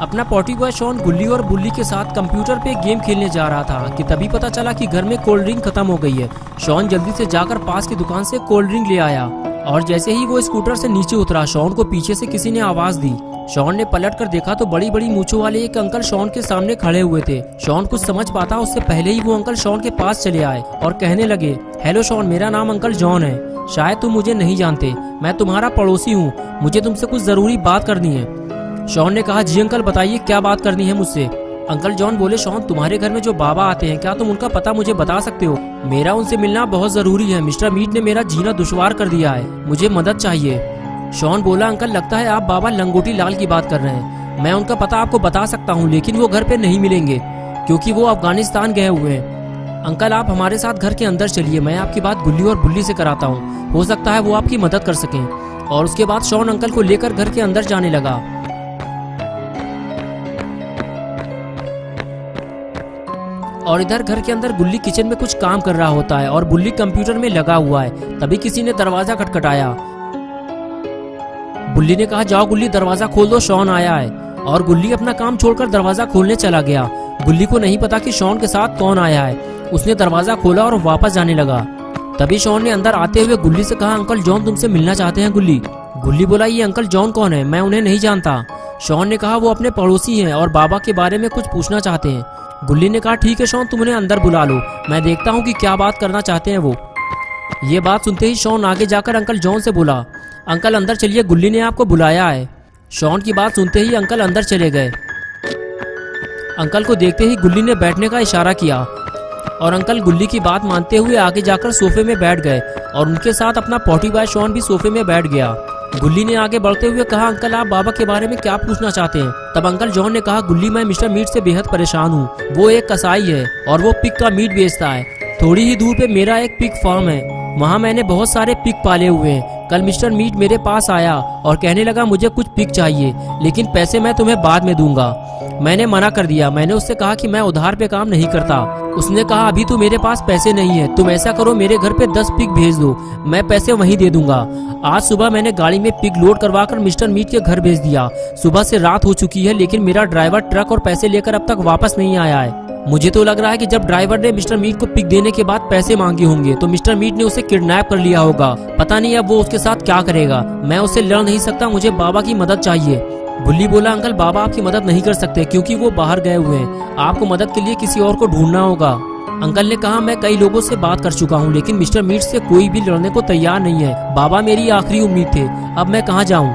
अपना potty boy Shawn गुल्ली और बुल्ली के साथ कंप्यूटर पे गेम खेलने जा रहा था कि तभी पता चला कि घर में कोल्ड ड्रिंक खत्म हो गई है। शॉन जल्दी से जाकर पास की दुकान से कोल्ड ड्रिंक ले आया और जैसे ही वो स्कूटर से नीचे उतरा, शॉन को पीछे से किसी ने आवाज दी। शॉन ने पलट कर देखा तो बड़ी बड़ी मूंछों वाले एक अंकल शॉन के सामने खड़े हुए थे। शॉन कुछ समझ पाता उससे पहले ही वो अंकल शॉन के पास चले आए और कहने लगे, हेलो शॉन, मेरा नाम अंकल जॉन है। शायद तुम मुझे नहीं जानते, मैं तुम्हारा पड़ोसी हूँ। मुझे तुमसे कुछ जरूरी बात करनी है। शॉन ने कहा, जी अंकल, बताइए क्या बात करनी है मुझसे। अंकल जॉन बोले, शॉन, तुम्हारे घर में जो बाबा आते हैं, क्या तुम उनका पता मुझे बता सकते हो? मेरा उनसे मिलना बहुत जरूरी है। मिस्टर मीट ने मेरा जीना दुश्वार कर दिया है, मुझे मदद चाहिए। शॉन बोला, अंकल, लगता है आप बाबा लंगोटी लाल की बात कर रहे हैं। मैं उनका पता आपको बता सकता हूँ, लेकिन वो घर पे नहीं मिलेंगे क्योंकि वो अफगानिस्तान गए हुए हैं। अंकल, आप हमारे साथ घर के अंदर चलिए, मैं आपकी बात गुल्ली और बुल्ली से कराता हूँ, हो सकता है वो आपकी मदद कर सकें। और उसके बाद शॉन अंकल को लेकर घर के अंदर जाने लगा। और इधर घर के अंदर गुल्ली किचन में कुछ काम कर रहा होता है और बुल्ली कंप्यूटर में लगा हुआ है। तभी किसी ने दरवाजा खटखटाया। बुल्ली ने कहा, जाओ गुल्ली, दरवाजा खोल दो, शॉन आया है। और गुल्ली अपना काम छोड़कर दरवाजा खोलने चला गया। गुल्ली को नहीं पता कि शॉन के साथ कौन आया है। उसने दरवाजा खोला और वापस जाने लगा। तभी शॉन ने अंदर आते हुए गुल्ली से कहा, अंकल जॉन तुमसे मिलना चाहते हैं। गुल्ली बोला, ये अंकल जॉन कौन है? मैं उन्हें नहीं जानता। शॉन ने कहा, वो अपने पड़ोसी हैं और बाबा के बारे में कुछ पूछना चाहते हैं। गुल्ली ने कहा, ठीक है शॉन, तुम उन्हें अंदर बुला लो, मैं देखता हूँ कि क्या बात करना चाहते हैं वो। ये बात सुनते ही शॉन आगे जाकर अंकल जॉन से बोला, अंकल अंदर चलिए, गुल्ली ने आपको बुलाया है। शॉन की बात सुनते ही अंकल अंदर चले गए। अंकल को देखते ही गुल्ली ने बैठने का इशारा किया और अंकल गुल्ली की बात मानते हुए आगे जाकर सोफे में बैठ गए और उनके साथ अपना पॉटी बॉय शॉन भी सोफे में बैठ गया। गुल्ली ने आगे बढ़ते हुए कहा, अंकल आप बाबा के बारे में क्या पूछना चाहते हैं? तब अंकल जॉन ने कहा, गुल्ली, मैं मिस्टर मीट से बेहद परेशान हूँ। वो एक कसाई है और वो पिग का मीट बेचता है। थोड़ी ही दूर पे मेरा एक पिग फार्म है, वहाँ मैंने बहुत सारे पिग पाले हुए हैं। कल मिस्टर मीट मेरे पास आया और कहने लगा, मुझे कुछ पिग चाहिए, लेकिन पैसे मैं तुम्हें बाद में दूंगा। मैंने मना कर दिया। मैंने उससे कहा कि मैं उधार पे काम नहीं करता। उसने कहा, अभी तो मेरे पास पैसे नहीं है, तुम ऐसा करो, मेरे घर पे 10 पिग भेज दो, मैं पैसे वहीं दे दूंगा। आज सुबह मैंने गाड़ी में पिग लोड करवाकर मिस्टर मीट के घर भेज दिया। सुबह से रात हो चुकी है, लेकिन मेरा ड्राइवर ट्रक और पैसे लेकर अब तक वापस नहीं आया है। मुझे तो लग रहा है कि जब ड्राइवर ने मिस्टर मीट को पिग देने के बाद पैसे मांगे होंगे तो मिस्टर मीट ने उसे किडनैप कर लिया होगा। पता नहीं अब वो उसके साथ क्या करेगा। मैं उससे लड़ नहीं सकता, मुझे बाबा की मदद चाहिए। बुल्ली बोला, अंकल बाबा आपकी मदद नहीं कर सकते क्योंकि वो बाहर गए हुए हैं। आपको मदद के लिए किसी और को ढूंढना होगा। अंकल ने कहा, मैं कई लोगों से बात कर चुका हूँ, लेकिन मिस्टर मीट से कोई भी लड़ने को तैयार नहीं है। बाबा मेरी आखिरी उम्मीद थे, अब मैं कहाँ जाऊँ?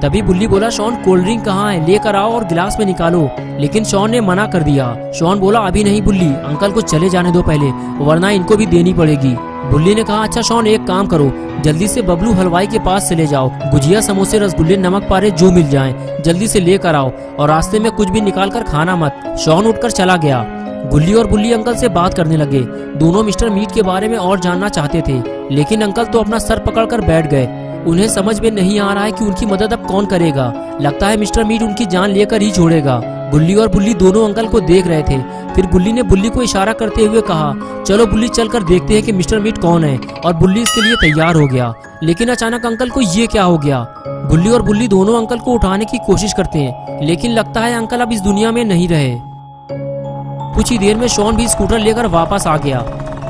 तभी बुल्ली बोला, शॉन कोल्ड ड्रिंक कहाँ है, लेकर आओ और गिलास में निकालो। लेकिन शॉन ने मना कर दिया। शॉन बोला, अभी नहीं बुल्ली, अंकल को चले जाने दो पहले, वरना इनको भी देनी पड़ेगी। बुल्ली ने कहा, अच्छा शॉन, एक काम करो, जल्दी से बबलू हलवाई के पास चले जाओ, गुजिया, समोसे, रसगुल्ले, नमक पारे जो मिल जाएं, जल्दी से लेकर आओ और रास्ते में कुछ भी निकाल कर खाना मत। शॉन उठकर चला गया। गुल्ली और बुल्ली अंकल से बात करने लगे। दोनों मिस्टर मीट के बारे में और जानना चाहते थे, लेकिन अंकल तो अपना सर पकड़कर बैठ गए। उन्हें समझ में नहीं आ रहा है कि उनकी मदद अब कौन करेगा। लगता है मिस्टर मीट उनकी जान लेकर ही छोड़ेगा। गुल्ली और बुल्ली दोनों अंकल को देख रहे थे। फिर गुल्ली ने बुल्ली को इशारा करते हुए कहा, चलो बुल्ली, चलकर देखते हैं कि मिस्टर मीट कौन है। और बुल्ली इसके लिए तैयार हो गया। लेकिन अचानक अंकल को ये क्या हो गया? गुल्ली और बुल्ली दोनों अंकल को उठाने की कोशिश करते हैं, लेकिन लगता है अंकल अब इस दुनिया में नहीं रहे। कुछ ही देर में शॉन भी स्कूटर लेकर वापस आ गया।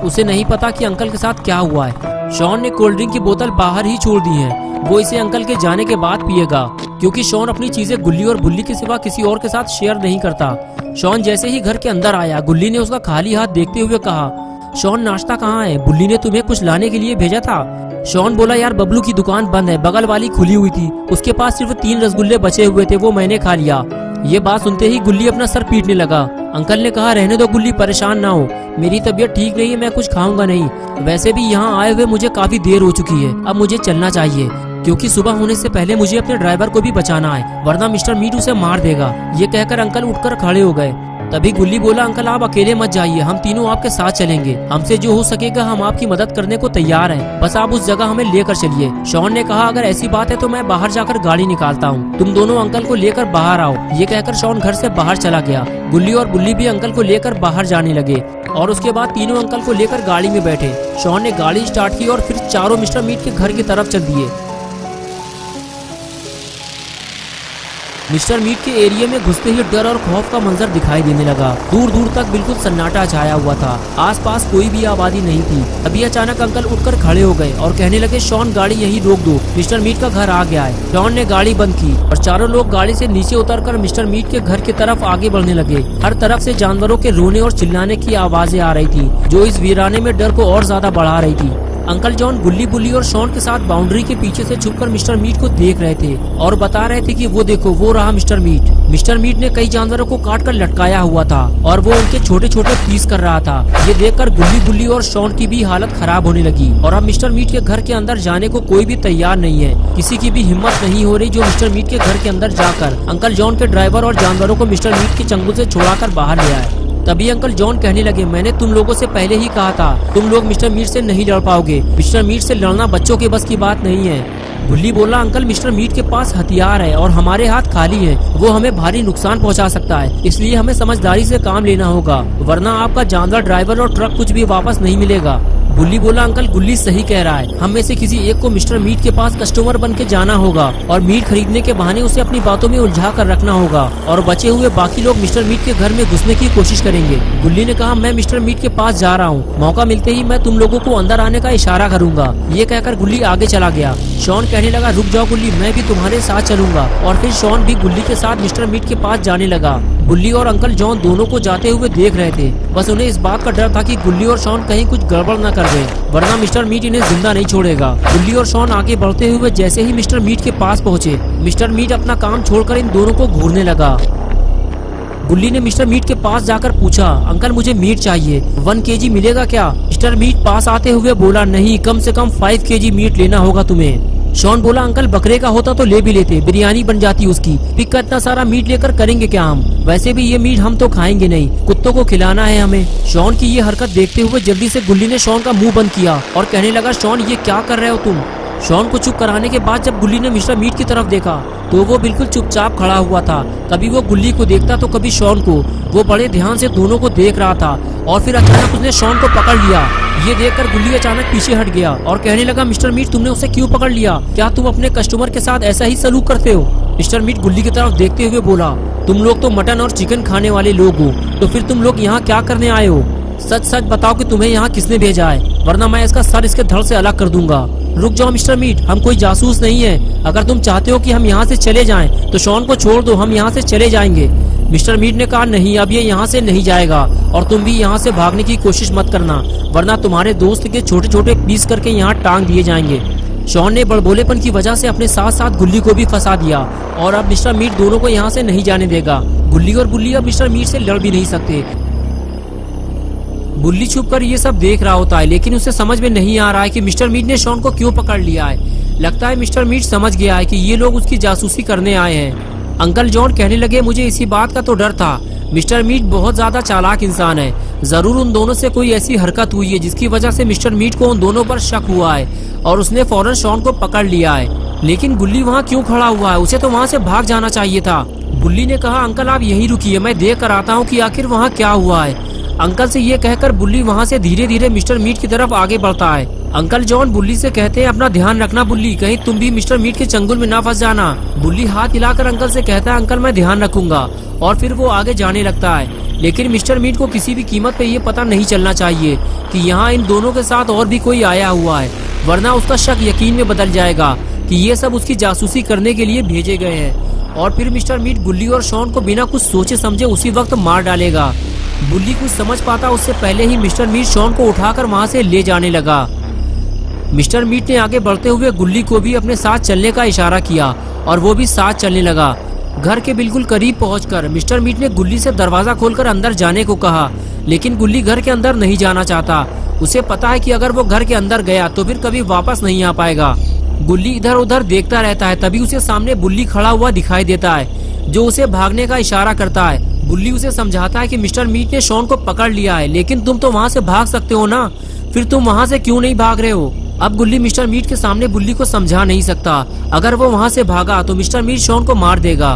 उसे नहीं पता कि अंकल के साथ क्या हुआ है। शॉन ने कोल्ड ड्रिंक की बोतल बाहर ही छोड़ दी है। वो इसे अंकल के जाने के बाद पिएगा, क्योंकि शॉन अपनी चीजें गुल्ली और बुल्ली के सिवा किसी और के साथ शेयर नहीं करता। शॉन जैसे ही घर के अंदर आया, गुल्ली ने उसका खाली हाथ देखते हुए कहा, शॉन नाश्ता कहाँ है? बुल्ली ने तुम्हें कुछ लाने के लिए भेजा था। शॉन बोला, यार बबलू की दुकान बंद है, बगल वाली खुली हुई थी, उसके पास सिर्फ 3 रसगुल्ले बचे हुए थे, वो मैंने खा लिया। ये बात सुनते ही गुल्ली अपना सर पीटने लगा। अंकल ने कहा, रहने दो गुल्ली, परेशान ना हो, मेरी तबीयत ठीक नहीं है, मैं कुछ खाऊंगा नहीं। वैसे भी यहाँ आए हुए मुझे काफी देर हो चुकी है, अब मुझे चलना चाहिए, क्योंकि सुबह होने से पहले मुझे अपने ड्राइवर को भी बचाना है, वरना मिस्टर मीट उसे मार देगा। ये कहकर अंकल उठकर खड़े हो गए। तभी गुल्ली बोला, अंकल आप अकेले मत जाइए, हम तीनों आपके साथ चलेंगे, हमसे जो हो सकेगा हम आपकी मदद करने को तैयार हैं, बस आप उस जगह हमें लेकर चलिए। शॉन ने कहा, अगर ऐसी बात है तो मैं बाहर जाकर गाड़ी निकालता हूँ, तुम दोनों अंकल को लेकर बाहर आओ। ये कहकर शॉन घर से बाहर चला गया। गुल्ली और बुल्ली भी अंकल को लेकर बाहर जाने लगे और उसके बाद तीनों अंकल को लेकर गाड़ी में बैठे। शॉन ने गाड़ी स्टार्ट की और फिर चारों मिस्टर मीट के घर की तरफ चल दिए। मिस्टर मीट के एरिया में घुसते ही डर और खौफ का मंजर दिखाई देने लगा। दूर दूर तक बिल्कुल सन्नाटा छाया हुआ था, आसपास कोई भी आबादी नहीं थी। अभी अचानक अंकल उठकर खड़े हो गए और कहने लगे, शॉन गाड़ी यहीं रोक दो, मिस्टर मीट का घर आ गया है। शॉन ने गाड़ी बंद की और चारों लोग गाड़ी से नीचे उतरकर मिस्टर मीट के घर की तरफ आगे बढ़ने लगे। हर तरफ से जानवरों के रोने और चिल्लाने की आवाजें आ रही थी, जो इस वीराने में डर को और ज्यादा बढ़ा रही थी। अंकल जॉन गुल्ली बुल्ली और शॉन के साथ बाउंड्री के पीछे से छुपकर मिस्टर मीट को देख रहे थे और बता रहे थे कि वो देखो, वो रहा मिस्टर मीट। मिस्टर मीट ने कई जानवरों को काट कर लटकाया हुआ था और वो उनके छोटे छोटे पीस कर रहा था। ये देखकर गुल्ली बुल्ली और शॉन की भी हालत खराब होने लगी और अब मिस्टर मीट के घर के अंदर जाने को कोई भी तैयार नहीं है। किसी की भी हिम्मत नहीं हो रही जो मिस्टर मीट के घर के अंदर जाकर अंकल जॉन के ड्राइवर और जानवरों को मिस्टर मीट के चंगुल से छुड़ाकर बाहर ले आए। तभी अंकल जॉन कहने लगे, मैंने तुम लोगों से पहले ही कहा था, तुम लोग मिस्टर मीट से नहीं लड़ पाओगे। मिस्टर मीट से लड़ना बच्चों के बस की बात नहीं है। गुल्ली बोला, अंकल मिस्टर मीट के पास हथियार है और हमारे हाथ खाली हैं। वो हमें भारी नुकसान पहुंचा सकता है, इसलिए हमें समझदारी से काम लेना होगा, वरना आपका जानवर, ड्राइवर और ट्रक कुछ भी वापस नहीं मिलेगा। गुल्ली बोला, अंकल गुल्ली सही कह रहा है, हम में से किसी एक को मिस्टर मीट के पास कस्टमर बन के जाना होगा और मीट खरीदने के बहाने उसे अपनी बातों में उलझा कर रखना होगा और बचे हुए बाकी लोग मिस्टर मीट के घर में घुसने की कोशिश करेंगे। गुल्ली ने कहा, मैं मिस्टर मीट के पास जा रहा हूँ, मौका मिलते ही मैं तुम लोगों को अंदर आने का इशारा करूंगा। ये कहकर गुल्ली आगे चला गया। शॉन कहने लगा, रुक जाओ गुल्ली, मैं भी तुम्हारे साथ चलूंगा। और फिर शॉन भी गुल्ली के साथ मिस्टर मीट के पास जाने लगा। गुल्ली और अंकल जॉन दोनों को जाते हुए देख रहे थे, बस उन्हें इस बात का डर था कि गुल्ली और शॉन कहीं कुछ गड़बड़ न कर दे, वरना मिस्टर मीट इन्हें जिंदा नहीं छोड़ेगा। गुल्ली और शॉन आगे बढ़ते हुए जैसे ही मिस्टर मीट के पास पहुँचे, मिस्टर मीट अपना काम छोड़कर इन दोनों को घूरने लगा। गुल्ली ने मिस्टर मीट के पास जाकर पूछा, अंकल मुझे मीट चाहिए, 1 kg मिलेगा क्या? मिस्टर मीट पास आते हुए बोला, नहीं, कम से कम 5 kg मीट लेना होगा तुम्हें। शॉन बोला, अंकल बकरे का होता तो ले भी लेते, बिरयानी बन जाती उसकी। पिक का इतना सारा मीट लेकर करेंगे क्या हम? वैसे भी ये मीट हम तो खाएंगे नहीं, कुत्तों को खिलाना है हमें। शॉन की ये हरकत देखते हुए जल्दी से गुल्ली ने शॉन का मुंह बंद किया और कहने लगा, शॉन ये क्या कर रहे हो तुम? शॉन को चुप कराने के बाद जब गुल्ली ने मिस्टर मीट की तरफ देखा तो वो बिल्कुल चुपचाप खड़ा हुआ था। कभी वो गुल्ली को देखता तो कभी शॉन को। वो बड़े ध्यान से दोनों को देख रहा था और फिर अचानक उसने शॉन को पकड़ लिया। ये देखकर गुल्ली अचानक पीछे हट गया और कहने लगा, मिस्टर मीट तुमने उसे क्यों पकड़ लिया? क्या तुम अपने कस्टमर के साथ ऐसा ही सलूक करते हो? मिस्टर मीट गुल्ली की तरफ देखते हुए बोला, तुम लोग तो मटन और चिकन खाने वाले लोग हो, तो फिर तुम लोग यहाँ क्या करने आए हो? सच सच बताओ कि तुम्हें यहाँ किसने भेजा है, वरना मैं इसका सर इसके धड़ से अलग कर दूंगा। रुक जाओ मिस्टर मीट, हम कोई जासूस नहीं है। अगर तुम चाहते हो कि हम यहाँ से चले जाएं, तो शॉन को छोड़ दो, हम यहाँ से चले जाएंगे। मिस्टर मीट ने कहा, नहीं, अब ये यहाँ से नहीं जाएगा और तुम भी यहाँ से भागने की कोशिश मत करना, वरना तुम्हारे दोस्त के छोटे छोटे पीस करके यहाँ टांग दिए जाएंगे। शॉन ने बड़बोलेपन की वजह से अपने साथ साथ गुल्ली को भी फंसा दिया और अब मिस्टर मीट दोनों को यहाँ से नहीं जाने देगा। गुल्ली और बुल्ली अब मिस्टर मीट से लड़ भी नहीं सकते। बुल्ली छुपकर ये सब देख रहा होता है, लेकिन उसे समझ में नहीं आ रहा है कि मिस्टर मीट ने शॉन को क्यों पकड़ लिया है। लगता है मिस्टर मीट समझ गया है कि ये लोग उसकी जासूसी करने आए हैं। अंकल जॉन कहने लगे, मुझे इसी बात का तो डर था। मिस्टर मीट बहुत ज्यादा चालाक इंसान है, जरूर उन दोनों से कोई ऐसी हरकत हुई है जिसकी वजह से मिस्टर मीट को उन दोनों पर शक हुआ है और उसने फौरन शॉन को पकड़ लिया है। लेकिन गुल्ली वहाँ क्यों खड़ा हुआ है? उसे तो वहाँ से भाग जाना चाहिए था। बुल्ली ने कहा, अंकल आप यहीं रुकिए, मैं देख कर आता हूँ कि आखिर वहाँ क्या हुआ है। अंकल से ये कहकर बुल्ली वहाँ से धीरे धीरे मिस्टर मीट की तरफ आगे बढ़ता है। अंकल जॉन बुल्ली से कहते हैं, अपना ध्यान रखना बुल्ली, कहीं तुम भी मिस्टर मीट के चंगुल में ना फंस जाना। बुल्ली हाथ हिलाकर अंकल से कहता है, अंकल मैं ध्यान रखूंगा, और फिर वो आगे जाने लगता है। लेकिन मिस्टर मीट को किसी भी कीमत पे ये पता नहीं चलना चाहिए कि यहाँ इन दोनों के साथ और भी कोई आया हुआ है, वरना उसका शक यकीन में बदल जाएगा कि ये सब उसकी जासूसी करने के लिए भेजे गए हैं और फिर मिस्टर मीट गुल्ली और शॉन को बिना कुछ सोचे समझे उसी वक्त मार डालेगा। बुल्ली कुछ समझ पाता उससे पहले ही मिस्टर मीट शॉन को उठाकर वहाँ से ले जाने लगा। मिस्टर मीट ने आगे बढ़ते हुए गुल्ली को भी अपने साथ चलने का इशारा किया और वो भी साथ चलने लगा। घर के बिल्कुल करीब पहुंचकर मिस्टर मीट ने गुल्ली से दरवाजा खोलकर अंदर जाने को कहा, लेकिन गुल्ली घर के अंदर नहीं जाना चाहता। उसे पता है कि अगर वो घर के अंदर गया तो फिर कभी वापस नहीं आ पाएगा। गुल्ली इधर उधर देखता रहता है, तभी उसे सामने बुल्ली खड़ा हुआ दिखाई देता है जो उसे भागने का इशारा करता है। बुल्ली उसे समझाता है कि मिस्टर मीट ने शॉन को पकड़ लिया है, लेकिन तुम तो वहाँ से भाग सकते हो ना, फिर तुम वहाँ से क्यों नहीं भाग रहे हो? अब गुल्ली मिस्टर मीट के सामने बुल्ली को समझा नहीं सकता। अगर वो वहाँ से भागा तो मिस्टर मीट शॉन को मार देगा।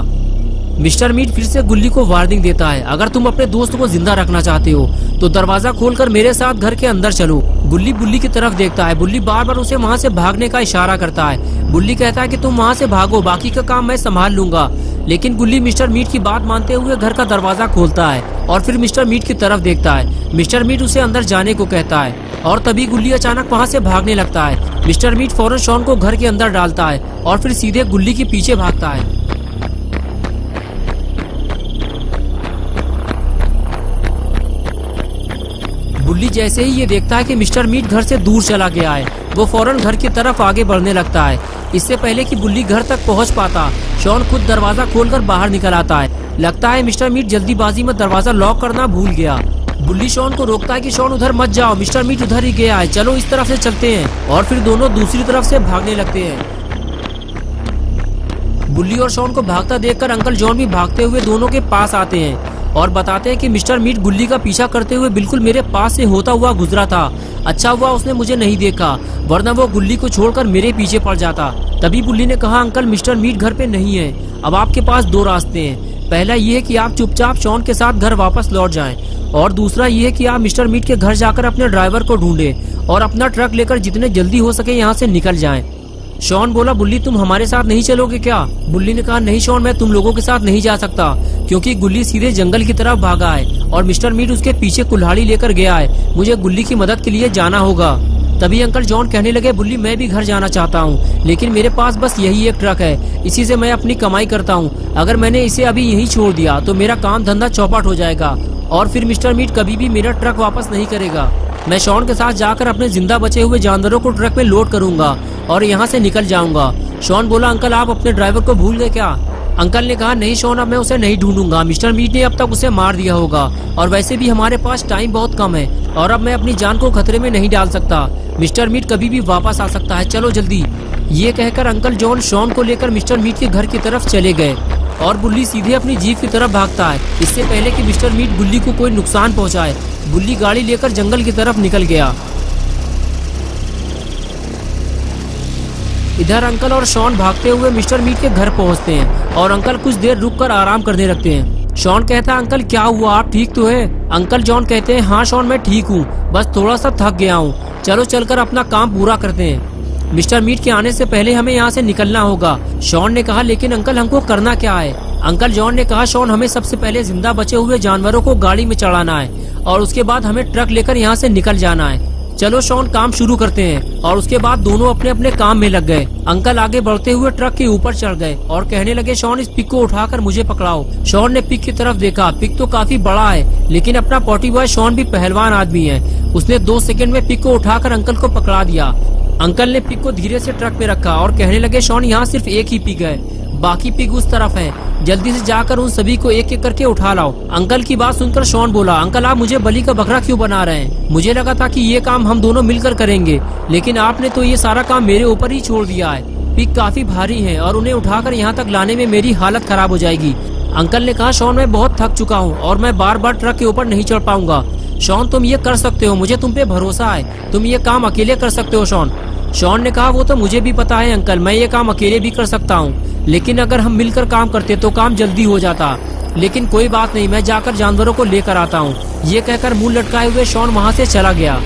मिस्टर मीट फिर से गुल्ली को वार्निंग देता है, अगर तुम अपने दोस्त को जिंदा रखना चाहते हो तो दरवाजा खोलकर मेरे साथ घर के अंदर चलो। गुल्ली बुल्ली की तरफ देखता है। बुल्ली बार बार उसे वहाँ से भागने का इशारा करता है। बुल्ली कहता है कि तुम वहाँ से भागो, बाकी का काम मैं संभाल लूंगा। लेकिन गुल्ली मिस्टर मीट की बात मानते हुए घर का दरवाजा खोलता है और फिर मिस्टर मीट की तरफ देखता है। मिस्टर मीट उसे अंदर जाने को कहता है और तभी गुल्ली अचानक वहाँ से भागने लगता है। मिस्टर मीट फौरन शॉन को घर के अंदर डालता है और फिर सीधे गुल्ली के पीछे भागता है। गुल्ली जैसे ही ये देखता है कि मिस्टर मीट घर से दूर चला गया है, वो फौरन घर की तरफ आगे बढ़ने लगता है। इससे पहले कि गुल्ली घर तक पहुंच पाता, शॉन खुद दरवाजा खोलकर बाहर निकल आता है। लगता है मिस्टर मीट जल्दीबाजी में दरवाजा लॉक करना भूल गया। गुल्ली शॉन को रोकता है कि शॉन उधर मत जाओ, मिस्टर मीट उधर ही गया है, चलो इस तरफ से चलते हैं। और फिर दोनों दूसरी तरफ से भागने लगते हैं। गुल्ली और शॉन को भागता देखकर अंकल जॉन भी भागते हुए दोनों के पास आते हैं और बताते हैं कि मिस्टर मीट गुल्ली का पीछा करते हुए बिल्कुल मेरे पास से होता हुआ गुजरा था। अच्छा हुआ उसने मुझे नहीं देखा, वरना वो गुल्ली को छोड़कर मेरे पीछे पड़ जाता। तभी गुल्ली ने कहा, अंकल मिस्टर मीट घर पे नहीं है। अब आपके पास दो रास्ते हैं। पहला ये है कि आप चुपचाप शॉन के साथ घर वापस लौट जाएं और दूसरा ये है कि आप मिस्टर मीट के घर जाकर अपने ड्राइवर को ढूंढें और अपना ट्रक लेकर जितने जल्दी हो सके यहाँ से निकल जाएं। शॉन बोला, बुल्ली तुम हमारे साथ नहीं चलोगे क्या? बुल्ली ने कहा, नहीं शॉन, मैं तुम लोगों के साथ नहीं जा सकता, क्योंकि गुल्ली सीधे जंगल की तरफ भागा है और मिस्टर मीट उसके पीछे कुल्हाड़ी लेकर गया है। मुझे गुल्ली की मदद के लिए जाना होगा। तभी अंकल जॉन कहने लगे, बुल्ली मैं भी घर जाना चाहता हूँ, लेकिन मेरे पास बस यही एक ट्रक है, इसी से मैं अपनी कमाई करता हूँ। अगर मैंने इसे अभी यहीं छोड़ दिया तो मेरा काम धंधा चौपट हो जाएगा और फिर मिस्टर मीट कभी भी मेरा ट्रक वापस नहीं करेगा। मैं शॉन के साथ जाकर अपने जिंदा बचे हुए जानवरों को ट्रक में लोड करूंगा और यहाँ से निकल जाऊंगा। शॉन बोला, अंकल आप अपने ड्राइवर को भूल गए क्या? अंकल ने कहा, नहीं शॉन, अब मैं उसे नहीं ढूंढूंगा, मिस्टर मीट ने अब तक उसे मार दिया होगा और वैसे भी हमारे पास टाइम बहुत कम है और अब मैं अपनी जान को खतरे में नहीं डाल सकता। मिस्टर मीट कभी भी वापस आ सकता है, चलो जल्दी। ये कहकर अंकल जॉन शॉन को लेकर मिस्टर मीट के घर की तरफ चले गए और बुल्ली सीधे अपनी जीप की तरफ भागता है, इससे पहले कि मिस्टर मीट गुल्ली को कोई नुकसान पहुंचाए। बुल्ली गाड़ी लेकर जंगल की तरफ निकल गया। इधर अंकल और शॉन भागते हुए मिस्टर मीट के घर पहुंचते हैं और अंकल कुछ देर रुककर आराम करने लगते हैं। शॉन कहता है, अंकल क्या हुआ, आप ठीक तो है? अंकल जॉन कहते हैं, हाँ शॉन मैं ठीक हूँ, बस थोड़ा सा थक गया हूँ, चलो चलकर अपना काम पूरा करते हैं। मिस्टर मीट के आने से पहले हमें यहाँ से निकलना होगा। शॉन ने कहा, लेकिन अंकल हमको करना क्या है? अंकल जॉन ने कहा, शॉन हमें सबसे पहले जिंदा बचे हुए जानवरों को गाड़ी में चढ़ाना है और उसके बाद हमें ट्रक लेकर यहाँ से निकल जाना है। चलो शॉन काम शुरू करते हैं। और उसके बाद दोनों अपने अपने काम में लग गए। अंकल आगे बढ़ते हुए ट्रक के ऊपर चढ़ गए और कहने लगे, शॉन इस पिक को उठाकर मुझे पकड़ाओ। शॉन ने पिक की तरफ देखा, पिक तो काफी बड़ा है, लेकिन अपना पॉटी बॉय शॉन भी पहलवान आदमी है। उसने 2 सेकंड में पिक को उठाकर अंकल को पकड़ा दिया। अंकल ने पिग को धीरे से ट्रक पे रखा और कहने लगे, शॉन यहाँ सिर्फ एक ही पिग है, बाकी पिग उस तरफ है, जल्दी से जाकर उन सभी को एक एक करके उठा लाओ। अंकल की बात सुनकर शॉन बोला, अंकल आप मुझे बलि का बकरा क्यों बना रहे हैं? मुझे लगा था कि ये काम हम दोनों मिलकर करेंगे, लेकिन आपने तो ये सारा काम मेरे ऊपर ही छोड़ दिया है। पिग काफी भारी है और उन्हें उठाकर यहाँ तक लाने में मेरी हालत खराब हो जाएगी। अंकल ने कहा, शॉन मैं बहुत थक चुका हूँ और मैं बार बार ट्रक के ऊपर नहीं चढ़ पाऊंगा। शॉन तुम ये कर सकते हो, मुझे तुम पे भरोसा है, तुम ये काम अकेले कर सकते हो शॉन। शॉन ने कहा, वो तो मुझे भी पता है अंकल, मैं ये काम अकेले भी कर सकता हूँ, लेकिन अगर हम मिलकर काम करते तो काम जल्दी हो जाता। लेकिन कोई बात नहीं, मैं जाकर जानवरों को लेकर आता हूँ। ये कहकर मुंह लटकाए हुए शॉन वहाँ से चला गया।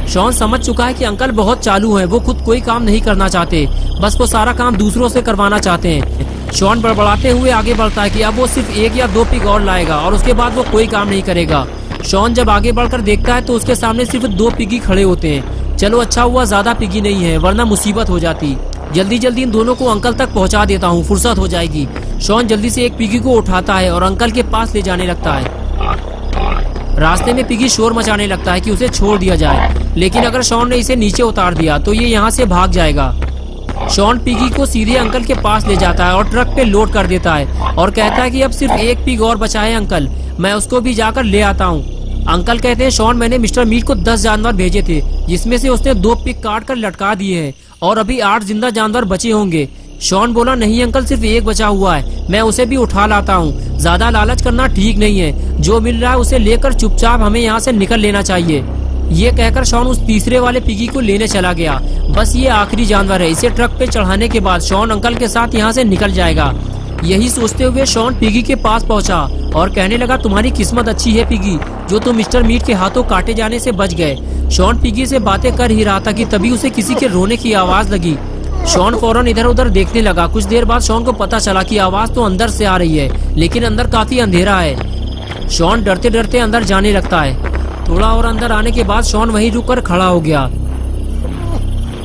शॉन समझ चुका है कि अंकल बहुत चालू हैं, वो खुद कोई काम नहीं करना चाहते, बस वो सारा काम दूसरों से करवाना चाहते हैं। शॉन बड़बड़ाते हुए आगे बढ़ता है कि अब वो सिर्फ 1 या 2 पिग और लाएगा और उसके बाद वो कोई काम नहीं करेगा। शॉन जब आगे बढ़कर देखता है तो उसके सामने सिर्फ 2 पिगी खड़े होते हैं। चलो अच्छा हुआ ज्यादा पिगी नहीं है, वरना मुसीबत हो जाती। जल्दी जल्दी इन दोनों को अंकल तक पहुंचा देता हूँ, फुर्सत हो जाएगी। शॉन जल्दी से एक पिगी को उठाता है और अंकल के पास ले जाने लगता है। रास्ते में पिगी शोर मचाने लगता है कि उसे छोड़ दिया जाए, लेकिन अगर शॉन ने इसे नीचे उतार दिया तो ये यहाँ से भाग जाएगा। शॉन पिगी को सीधे अंकल के पास ले जाता है और ट्रक पे लोड कर देता है और कहता है कि अब सिर्फ 1 पिग और बचा है अंकल, मैं उसको भी जाकर ले आता हूँ। अंकल कहते हैं, शॉन मैंने मिस्टर मीट को 10 जानवर भेजे थे, जिसमें से उसने 2 पिग काट कर लटका दिए हैं और अभी 8 जिंदा जानवर बचे होंगे। शॉन बोला, नहीं अंकल सिर्फ 1 बचा हुआ है, मैं उसे भी उठा लाता हूँ। ज्यादा लालच करना ठीक नहीं है, जो मिल रहा है उसे लेकर चुपचाप हमें यहाँ से निकल लेना चाहिए। ये कहकर शॉन उस तीसरे वाले पिगी को लेने चला गया। बस ये आखिरी जानवर है, इसे ट्रक पे चढ़ाने के बाद शॉन अंकल के साथ यहाँ से निकल जाएगा। यही सोचते हुए शॉन पिगी के पास पहुंचा और कहने लगा, तुम्हारी किस्मत अच्छी है पिगी, जो तुम मिस्टर मीट के हाथों काटे जाने से बच गए। शॉन पिगी से बातें कर ही रहा था कि तभी उसे किसी के रोने की आवाज लगी। शॉन फौरन इधर उधर देखने लगा। कुछ देर बाद शॉन को पता चला कि आवाज तो अंदर से आ रही है, लेकिन अंदर काफी अंधेरा है। शॉन डरते डरते अंदर जाने लगता है। थोड़ा और अंदर आने के बाद शॉन वहीं रुककर खड़ा हो गया।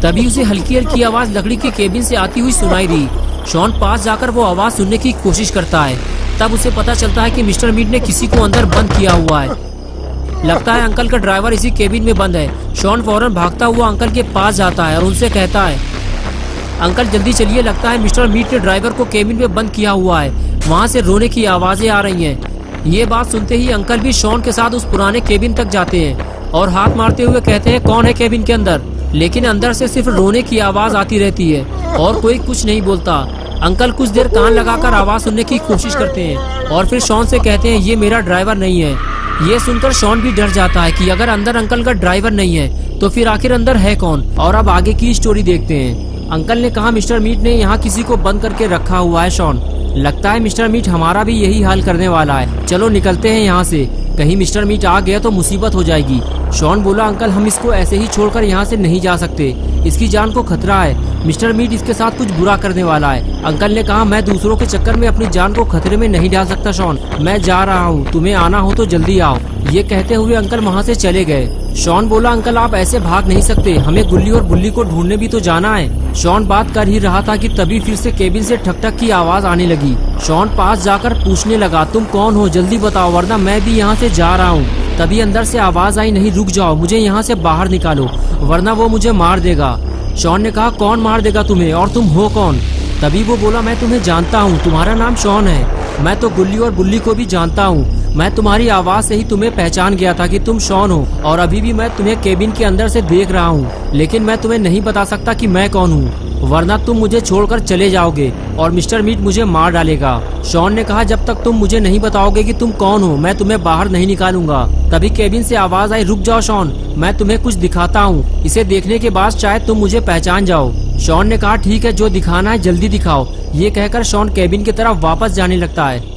तभी उसे हल्की हल्की आवाज लकड़ी के केबिन से आती हुई सुनाई दी। शॉन पास जाकर वो आवाज सुनने की कोशिश करता है। तब उसे पता चलता है कि मिस्टर मीट ने किसी को अंदर बंद किया हुआ है। लगता है अंकल का ड्राइवर इसी केबिन में बंद है। शॉन फौरन भागता हुआ अंकल के पास जाता है और उनसे कहता है, अंकल जल्दी चलिए, लगता है मिस्टर मीट ने ड्राइवर को केबिन में बंद किया हुआ है। वहाँ से रोने की आवाजें आ रही हैं। ये बात सुनते ही अंकल भी शॉन के साथ उस पुराने केबिन तक जाते हैं और हाथ मारते हुए कहते हैं, कौन है केबिन के अंदर? लेकिन अंदर से सिर्फ रोने की आवाज आती रहती है और कोई कुछ नहीं बोलता। अंकल कुछ देर कान लगाकर आवाज सुनने की कोशिश करते हैं और फिर शॉन से कहते हैं, ये मेरा ड्राइवर नहीं है। ये सुनकर शॉन भी डर जाता है कि अगर अंदर अंकल का ड्राइवर नहीं है तो फिर आखिर अंदर है कौन। और अब आगे की स्टोरी देखते हैं। अंकल ने कहा, मिस्टर मीट ने यहाँ किसी को बंद करके रखा हुआ है शॉन। लगता है मिस्टर मीट हमारा भी यही हाल करने वाला है। चलो निकलते हैं यहाँ से, कहीं मिस्टर मीट आ गया तो मुसीबत हो जाएगी। शॉन बोला, अंकल हम इसको ऐसे ही छोड़कर यहाँ से नहीं जा सकते, इसकी जान को खतरा है। मिस्टर मीट इसके साथ कुछ बुरा करने वाला है। अंकल ने कहा, मैं दूसरों के चक्कर में अपनी जान को खतरे में नहीं डाल सकता शॉन, मैं जा रहा हूँ, तुम्हें आना हो तो जल्दी आओ। ये कहते हुए अंकल वहाँ से चले गए। शॉन बोला, अंकल आप ऐसे भाग नहीं सकते, हमें गुल्ली और बुल्ली को ढूंढने भी तो जाना है। शॉन बात कर ही रहा था कि तभी फिर से केबिन से ठक ठक की आवाज आने लगी। शॉन पास जाकर पूछने लगा, तुम कौन हो, जल्दी बताओ वरना मैं भी यहाँ से जा रहा हूँ। तभी अंदर से आवाज आई, नहीं रुक जाओ, मुझे यहाँ से बाहर निकालो वरना वो मुझे मार देगा। शॉन ने कहा, कौन मार देगा तुम्हें और तुम हो कौन? तभी वो बोला, मैं तुम्हें जानता हूँ, तुम्हारा नाम शॉन है। मैं तो गुल्ली और बुल्ली को भी जानता हूँ। मैं तुम्हारी आवाज से ही तुम्हें पहचान गया था कि तुम शॉन हो और अभी भी मैं तुम्हें केबिन के अंदर से देख रहा हूँ, लेकिन मैं तुम्हें नहीं बता सकता कि मैं कौन हूँ, वरना तुम मुझे छोड़कर चले जाओगे और मिस्टर मीट मुझे मार डालेगा। शॉन ने कहा, जब तक तुम मुझे नहीं बताओगे कि तुम कौन हो मैं तुम्हें बाहर नहीं निकालूंगा। तभी केबिन से आवाज आई, रुक जाओ शॉन, मैं तुम्हें कुछ दिखाता हूँ, इसे देखने के बाद शायद तुम मुझे पहचान जाओ। शॉन ने कहा, ठीक है, जो दिखाना है जल्दी दिखाओ। ये कहकर शॉन केबिन की तरफ वापस जाने लगता है।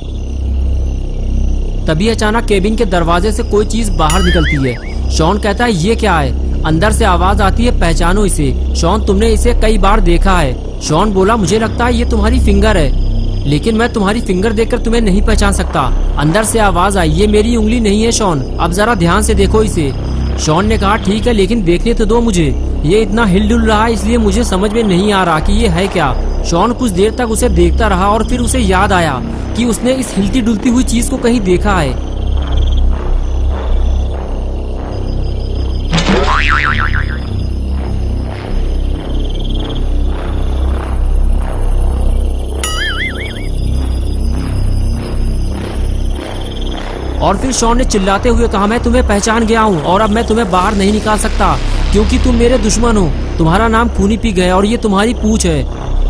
तभी अचानक केबिन के दरवाजे से कोई चीज बाहर निकलती है। शॉन कहता है, ये क्या है? अंदर से आवाज आती है, पहचानो इसे। शॉन, तुमने इसे कई बार देखा है। शॉन बोला, मुझे लगता है ये तुम्हारी फिंगर है, लेकिन मैं तुम्हारी फिंगर देखकर तुम्हें नहीं पहचान सकता। अंदर से आवाज आई, ये मेरी उंगली नहीं है शॉन, अब जरा ध्यान से देखो इसे। शॉन ने कहा, ठीक है, लेकिन देखने तो दो मुझे, ये इतना हिल-डुल रहा है इसलिए मुझे समझ में नहीं आ रहा कि ये है क्या। शॉन कुछ देर तक उसे देखता रहा और फिर उसे याद आया कि उसने इस हिलती डुलती हुई चीज को कहीं देखा है। और फिर शॉन ने चिल्लाते हुए कहा, मैं तुम्हें पहचान गया हूँ और अब मैं तुम्हें बाहर नहीं निकाल सकता क्योंकि तुम मेरे दुश्मन हो। तुम्हारा नाम खूनी पिग है और ये तुम्हारी पूंछ है।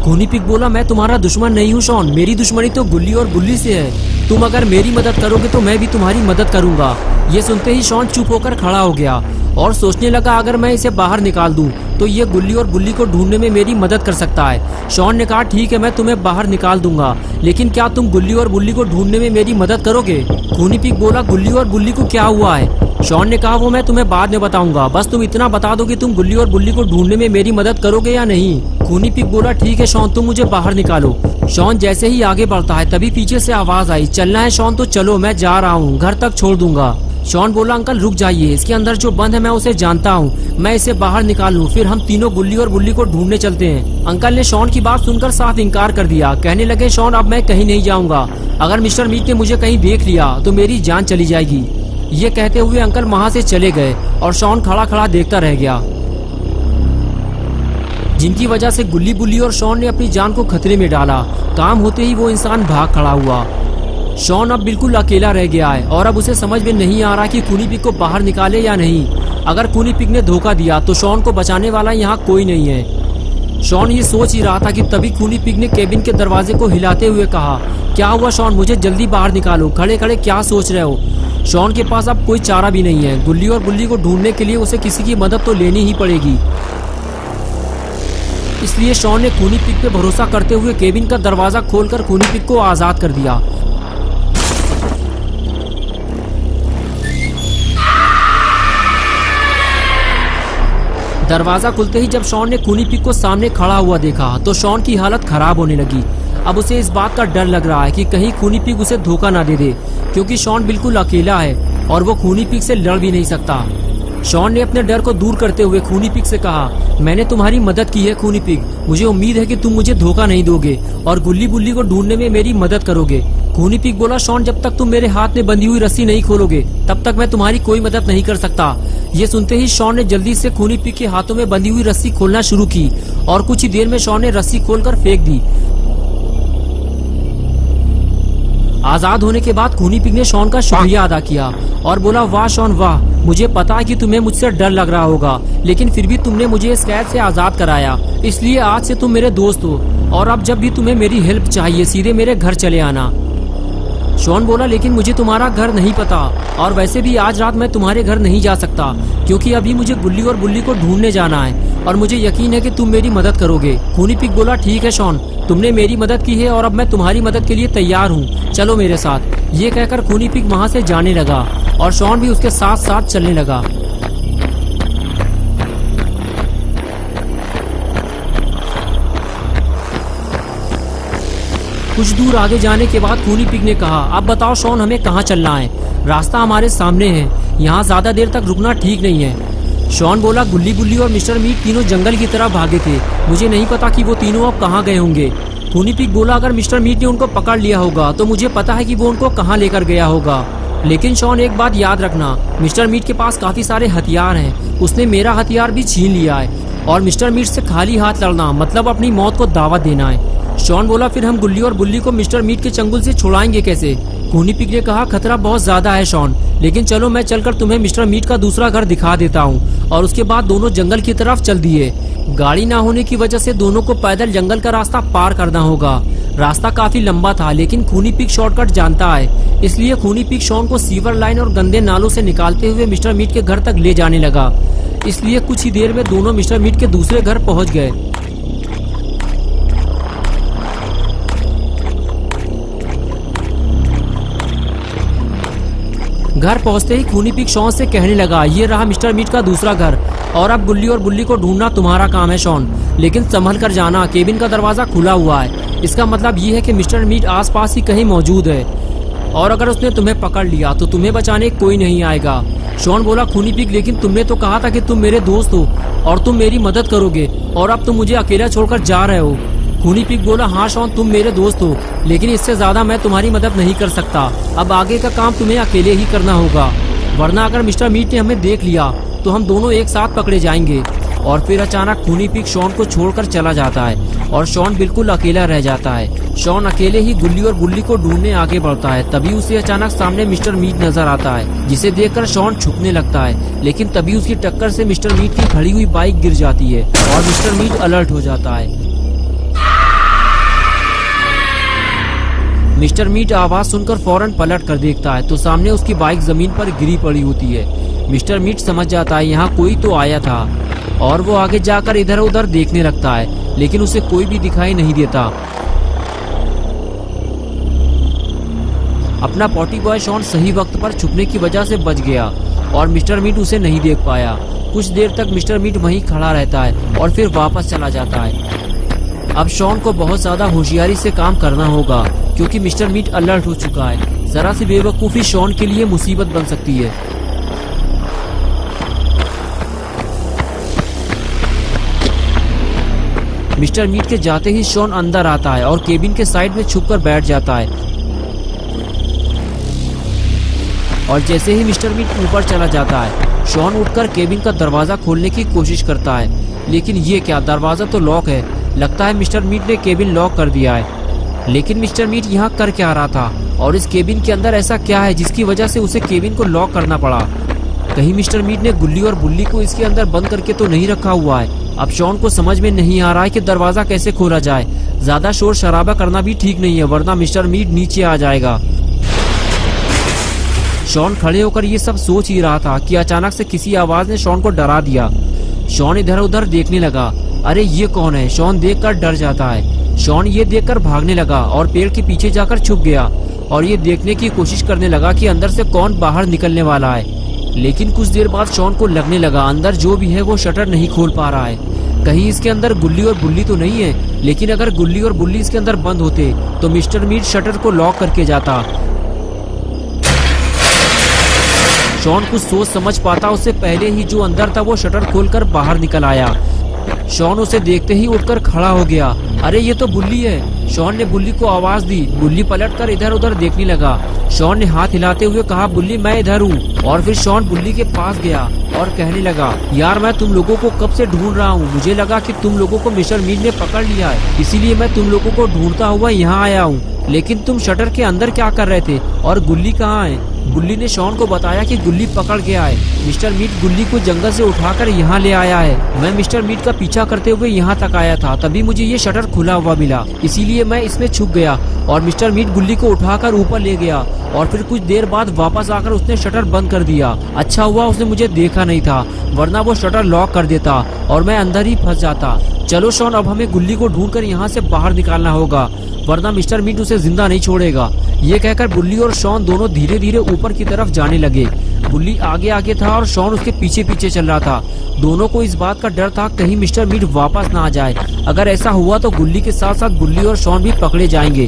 खूनी पिग बोला, मैं तुम्हारा दुश्मन नहीं हूँ शॉन, मेरी दुश्मनी तो गुल्ली और बुल्ली से है। तुम अगर मेरी मदद करोगे तो मैं भी तुम्हारी मदद करूंगा। ये सुनते ही शॉन चुप होकर खड़ा हो गया और सोचने लगा, अगर मैं इसे बाहर निकाल दूं तो ये गुल्ली और बुल्ली को ढूंढने में मेरी मदद कर सकता है। शॉन ने कहा, ठीक है, मैं तुम्हें बाहर निकाल दूंगा, लेकिन क्या तुम गुल्ली और बुल्ली को ढूंढने में मेरी मदद करोगे? खूनी पिग बोला, गुल्ली और बुल्ली को क्या हुआ है? शॉन ने कहा, वो मैं तुम्हें बाद में बताऊंगा, बस तुम इतना बता दो कि तुम गुल्ली और बुल्ली को ढूंढने में मेरी मदद करोगे या नहीं। खूनी पिग बोला, ठीक है शॉन, तुम मुझे बाहर निकालो। शॉन जैसे ही आगे बढ़ता है तभी पीछे से आवाज आई, चलना है शॉन तो चलो, मैं जा रहा हूँ, घर तक छोड़ दूंगा। शॉन बोला, अंकल रुक जाइए, इसके अंदर जो बंद है मैं उसे जानता हूँ, मैं इसे बाहर निकाल लूँ, फिर हम तीनों गुल्ली और बुल्ली को ढूंढने चलते हैं। अंकल ने शॉन की बात सुनकर साफ इनकार कर दिया, कहने लगे, शॉन अब मैं कहीं नहीं जाऊंगा, अगर मिस्टर मीट ने मुझे कहीं देख लिया तो मेरी जान चली जाएगी। ये कहते हुए अंकल वहाँ से चले गए और शॉन खड़ा खड़ा देखता रह गया, जिनकी वजह से गुल्ली बुल्ली और शॉन ने अपनी जान को खतरे में डाला। काम होते ही वो इंसान भाग खड़ा हुआ। शॉन अब बिल्कुल अकेला रह गया है और अब उसे समझ में नहीं आ रहा कि खूनी पिग को बाहर निकाले या नहीं। अगर खूनी पिग ने धोखा दिया तो शॉन को बचाने वाला यहाँ कोई नहीं है। शॉन ये सोच ही रहा था कि तभी खूनी पिग ने केबिन के दरवाजे को हिलाते हुए कहा, क्या हुआ शॉन, मुझे जल्दी बाहर निकालो, खड़े खड़े क्या सोच रहे हो? शॉन के पास अब कोई चारा भी नहीं है, गुल्ली और बुल्ली को ढूंढने के लिए उसे किसी की मदद तो लेनी ही पड़ेगी। इसलिए शॉन ने खूनी पिग पे भरोसा करते हुए केबिन का दरवाजा खोलकर खूनी पिग को आजाद कर दिया। दरवाजा खुलते ही जब शॉन ने खूनी पिग को सामने खड़ा हुआ देखा तो शॉन की हालत खराब होने लगी। अब उसे इस बात का डर लग रहा है कि कहीं खूनी पिग उसे धोखा ना दे दे, क्योंकि शॉन बिल्कुल अकेला है और वो खूनी पिग से लड़ भी नहीं सकता। शॉन ने अपने डर को दूर करते हुए खूनी पिग से कहा, मैंने तुम्हारी मदद की है खूनी पिग, मुझे उम्मीद है कि तुम मुझे धोखा नहीं दोगे और गुल्ली बुल्ली को ढूंढने में मेरी मदद करोगे। खूनी पिग बोला, शॉन जब तक तुम मेरे हाथ में बंधी हुई रस्सी नहीं खोलोगे तब तक मैं तुम्हारी कोई मदद नहीं कर सकता। ये सुनते ही शॉन ने जल्दी से खूनी पिग के हाथों में बंधी हुई रस्सी खोलना शुरू की और कुछ ही देर में शॉन ने रस्सी खोलकर फेंक दी। आजाद होने के बाद खूनी पिग ने शॉन का शुक्रिया अदा किया और बोला, वाह शॉन वाह, मुझे पता है कि तुम्हें मुझसे डर लग रहा होगा, लेकिन फिर भी तुमने मुझे इस कैद से आजाद कराया, इसलिए आज से तुम मेरे दोस्त हो और अब जब भी तुम्हें मेरी हेल्प चाहिए सीधे मेरे घर चले आना। शॉन बोला, लेकिन मुझे तुम्हारा घर नहीं पता और वैसे भी आज रात मैं तुम्हारे घर नहीं जा सकता, क्योंकि अभी मुझे गुल्ली और बुल्ली को ढूंढने जाना है और मुझे यकीन है कि तुम मेरी मदद करोगे। खूनी पिग बोला, ठीक है शॉन, तुमने मेरी मदद की है और अब मैं तुम्हारी मदद के लिए तैयार हूँ, चलो मेरे साथ। ये कहकर खूनी पिग वहाँ से जाने लगा और शॉन भी उसके साथ साथ चलने लगा। कुछ दूर आगे जाने के बाद खूनी पिग ने कहा, अब बताओ शॉन, हमें कहाँ चलना है? रास्ता हमारे सामने है, यहाँ ज्यादा देर तक रुकना ठीक नहीं है। शॉन बोला, गुल्ली बुल्ली और मिस्टर मीट तीनों जंगल की तरफ भागे थे, मुझे नहीं पता कि वो तीनों अब कहाँ गए होंगे। खूनी पिग बोला, अगर मिस्टर मीट ने उनको पकड़ लिया होगा तो मुझे पता है कि वो उनको कहाँ लेकर गया होगा, लेकिन शॉन एक बात याद रखना, मिस्टर मीट के पास काफी सारे हथियार हैं, उसने मेरा हथियार भी छीन लिया है और मिस्टर मीट से खाली हाथ लड़ना मतलब अपनी मौत को दावत देना है। शॉन बोला, फिर हम गुल्ली और बुल्ली को मिस्टर मीट के चंगुल से छुड़ाएंगे कैसे? खूनी पिग ने कहा, खतरा बहुत ज्यादा है शॉन, लेकिन चलो मैं चलकर तुम्हें मिस्टर मीट का दूसरा घर दिखा देता हूँ। और उसके बाद दोनों जंगल की तरफ चल दिए। गाड़ी ना होने की वजह से दोनों को पैदल जंगल का रास्ता पार करना होगा। रास्ता काफी लंबा था, लेकिन खूनी पिग शॉर्टकट जानता है, इसलिए खूनी पिग शॉन को सीवर लाइन और गंदे नालों से निकालते हुए मिस्टर मीट के घर तक ले जाने लगा। इसलिए कुछ ही देर में दोनों मिस्टर मीट के दूसरे घर पहुँच गए। घर पहुंचते ही खूनी पिग शॉन से कहने लगा, ये रहा मिस्टर मीट का दूसरा घर और अब गुल्ली और बुल्ली को ढूंढना तुम्हारा काम है शॉन, लेकिन संभल कर जाना, केबिन का दरवाजा खुला हुआ है, इसका मतलब ये है कि मिस्टर मीट आसपास ही कहीं मौजूद है और अगर उसने तुम्हें पकड़ लिया तो तुम्हें बचाने कोई नहीं आएगा। शॉन बोला, खूनी पिग, लेकिन तुमने तो कहा था कि तुम मेरे दोस्त हो और तुम मेरी मदद करोगे और अब तुम मुझे अकेला छोड़कर जा रहे हो। खूनी पिग बोला, हाँ शॉन, तुम मेरे दोस्त हो, लेकिन इससे ज्यादा मैं तुम्हारी मदद नहीं कर सकता, अब आगे का काम तुम्हें अकेले ही करना होगा, वरना अगर मिस्टर मीट ने हमें देख लिया तो हम दोनों एक साथ पकड़े जाएंगे। और फिर अचानक खूनी पिग शॉन को छोड़कर चला जाता है और शॉन बिल्कुल अकेला रह जाता है। शॉन अकेले ही गुल्ली और बुल्ली को ढूंढने आगे बढ़ता है, तभी उसे अचानक सामने मिस्टर मीट नजर आता है, जिसे देखकर शॉन छुपने लगता है, लेकिन तभी उसकी टक्कर से मिस्टर मीट की खड़ी हुई बाइक गिर जाती है और मिस्टर मीट अलर्ट हो जाता है। मिस्टर मीट आवाज सुनकर फौरन पलट कर देखता है तो सामने उसकी बाइक जमीन पर गिरी पड़ी होती है। मिस्टर मीट समझ जाता है यहाँ कोई तो आया था और वो आगे जाकर इधर उधर देखने लगता है, लेकिन उसे कोई भी दिखाई नहीं देता। अपना पॉटी बॉय शॉन सही वक्त पर छुपने की वजह से बच गया और मिस्टर मीट उसे नहीं देख पाया। कुछ देर तक मिस्टर मीट वहीं खड़ा रहता है और फिर वापस चला जाता है। अब शॉन को बहुत ज्यादा होशियारी से काम करना होगा, क्योंकि मिस्टर मीट अलर्ट हो चुका है। जरा सी बेवकूफी शॉन के लिए मुसीबत बन सकती है। मिस्टर मीट के जाते ही शॉन अंदर आता है और केबिन के साइड में छुपकर बैठ जाता है और जैसे ही मिस्टर मीट ऊपर चला जाता है, शॉन उठकर केबिन का दरवाजा खोलने की कोशिश करता है, लेकिन ये क्या, दरवाजा तो लॉक है। लगता है मिस्टर मीट ने केबिन लॉक कर दिया है, लेकिन मिस्टर मीट यहाँ कर क्या रहा था और इस केबिन के अंदर ऐसा क्या है जिसकी वजह से उसे केबिन को लॉक करना पड़ा? कहीं मिस्टर मीट ने गुल्ली और बुल्ली को इसके अंदर बंद करके तो नहीं रखा हुआ है? अब शॉन को समझ में नहीं आ रहा है कि दरवाजा कैसे खोला जाए। ज्यादा शोर शराबा करना भी ठीक नहीं है, वरना मिस्टर मीट नीचे आ जाएगा। शॉन खड़े होकर ये सब सोच ही रहा था कि अचानक से किसी आवाज ने शॉन को डरा दिया। शॉन इधर उधर देखने लगा। अरे ये कौन है? शॉन देखकर डर जाता है। शॉन ये देखकर भागने लगा और पेड़ के पीछे जाकर छुप गया और ये देखने की कोशिश करने लगा कि अंदर से कौन बाहर निकलने वाला है। लेकिन कुछ देर बाद शॉन को लगने लगा अंदर जो भी है वो शटर नहीं खोल पा रहा है। कहीं इसके अंदर गुल्ली और बुल्ली तो नहीं है, लेकिन अगर गुल्ली और बुल्ली इसके अंदर बंद होते तो मिस्टर मीट शटर को लॉक करके जाता। शॉन कुछ सोच समझ पाता उससे पहले ही जो अंदर था वो शटर खोलकर बाहर निकल आया। शॉन उसे देखते ही उठकर खड़ा हो गया। अरे ये तो बुल्ली है। शॉन ने बुल्ली को आवाज दी। बुल्ली पलटकर इधर उधर देखने लगा। शॉन ने हाथ हिलाते हुए कहा, बुल्ली मैं इधर हूँ। और फिर शॉन बुल्ली के पास गया और कहने लगा, यार मैं तुम लोगों को कब से ढूंढ रहा हूँ। मुझे लगा कि तुम लोगों को मिस्टर मीट ने पकड़ लिया है, इसीलिए मैं तुम लोगों को ढूंढता हुआ यहाँ आया हूँ। लेकिन तुम शटर के अंदर क्या कर रहे थे और गुल्ली कहाँ है? गुल्ली ने शॉन को बताया कि गुल्ली पकड़ गया है। मिस्टर मीट गुल्ली को जंगल से उठाकर यहाँ ले आया है। मैं मिस्टर मीट का पीछा करते हुए यहाँ तक आया था, तभी मुझे ये शटर खुला हुआ मिला, इसीलिए मैं इसमें छुप गया और मिस्टर मीट गुल्ली को उठाकर ऊपर ले गया और फिर कुछ देर बाद वापस आकर उसने शटर बंद कर दिया। अच्छा हुआ उसने मुझे देखा नहीं था, वरना वो शटर लॉक कर देता और मैं अंदर ही फंस जाता। चलो शॉन, अब हमें गुल्ली को ढूंढकर यहाँ से बाहर निकालना होगा, वरना मिस्टर मीट उसे जिंदा नहीं छोड़ेगा। ये कहकर बुल्ली और शॉन दोनों धीरे धीरे ऊपर की तरफ जाने लगे। बुल्ली आगे आगे था और शॉन उसके पीछे पीछे चल रहा था। दोनों को इस बात का डर था कहीं मिस्टर मीट वापस ना आ जाए। अगर ऐसा हुआ तो गुल्ली के साथ साथ बुल्ली और शॉन भी पकड़े जाएंगे।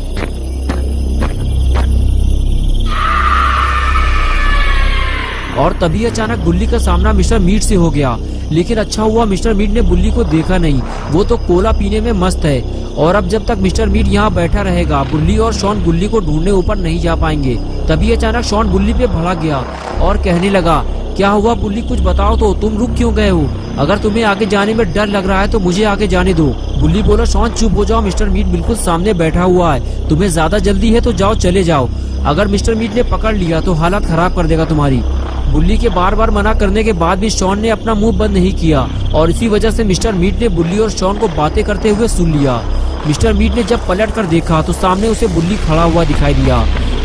और तभी अचानक बुल्ली का सामना मिस्टर मीट से हो गया। लेकिन अच्छा हुआ मिस्टर मीट ने बुल्ली को देखा नहीं, वो तो कोला पीने में मस्त है। और अब जब तक मिस्टर मीट यहाँ बैठा रहेगा, बुल्ली और शॉन गुल्ली को ढूंढने ऊपर नहीं जा पाएंगे। तभी अचानक शॉन बुल्ली पे भड़क गया और कहने लगा, क्या हुआ बुल्ली, कुछ बताओ तो, तुम रुक क्यों गए हो? अगर तुम्हें आगे जाने में डर लग रहा है तो मुझे आगे जाने दो। बुल्ली बोला, शॉन चुप हो जाओ, मिस्टर मीट बिल्कुल सामने बैठा हुआ है, तुम्हें ज्यादा जल्दी है तो जाओ, चले जाओ। अगर मिस्टर मीट ने पकड़ लिया तो हालत खराब कर देगा तुम्हारी। बुल्ली के बार बार मना करने के बाद भी शॉन ने अपना मुंह बंद नहीं किया और इसी वजह से मिस्टर मीट ने बुल्ली और शॉन को बातें करते हुए सुन लिया। मिस्टर मीट ने जब पलट कर देखा तो सामने उसे बुल्ली खड़ा हुआ दिखाई दिया।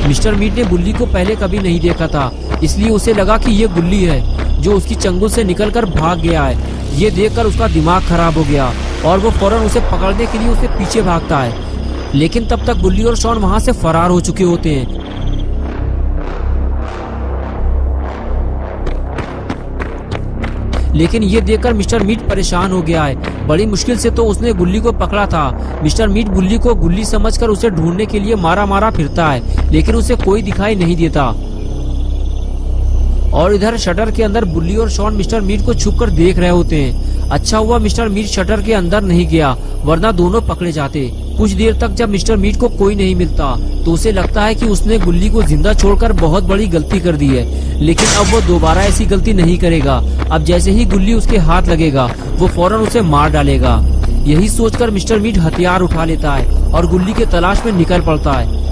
मिस्टर मीट ने बुल्ली को पहले कभी नहीं देखा था, इसलिए उसे लगा कि ये गुल्ली है जो उसकी चंगुल से निकलकर भाग गया है। ये देखकर उसका दिमाग खराब हो गया और वो फौरन उसे पकड़ने के लिए उसके पीछे भागता है। लेकिन तब तक बुल्ली और शॉन वहाँ से फरार हो चुके होते हैं। लेकिन ये देखकर मिस्टर मीट परेशान हो गया है। बड़ी मुश्किल से तो उसने गुल्ली को पकड़ा था। मिस्टर मीट गुल्ली को गुल्ली समझकर उसे ढूंढने के लिए मारा मारा फिरता है, लेकिन उसे कोई दिखाई नहीं देता। और इधर शटर के अंदर बुल्ली और शॉन मिस्टर मीट को छुपकर देख रहे होते हैं। अच्छा हुआ मिस्टर मीट शटर के अंदर नहीं गया, वरना दोनों पकड़े जाते। कुछ देर तक जब मिस्टर मीट को कोई नहीं मिलता तो उसे लगता है कि उसने गुल्ली को जिंदा छोड़कर बहुत बड़ी गलती कर दी है। लेकिन अब वो दोबारा ऐसी गलती नहीं करेगा। अब जैसे ही गुल्ली उसके हाथ लगेगा वो फौरन उसे मार डालेगा। यही सोचकर मिस्टर मीट हथियार उठा लेता है और गुल्ली के तलाश में निकल पड़ता है।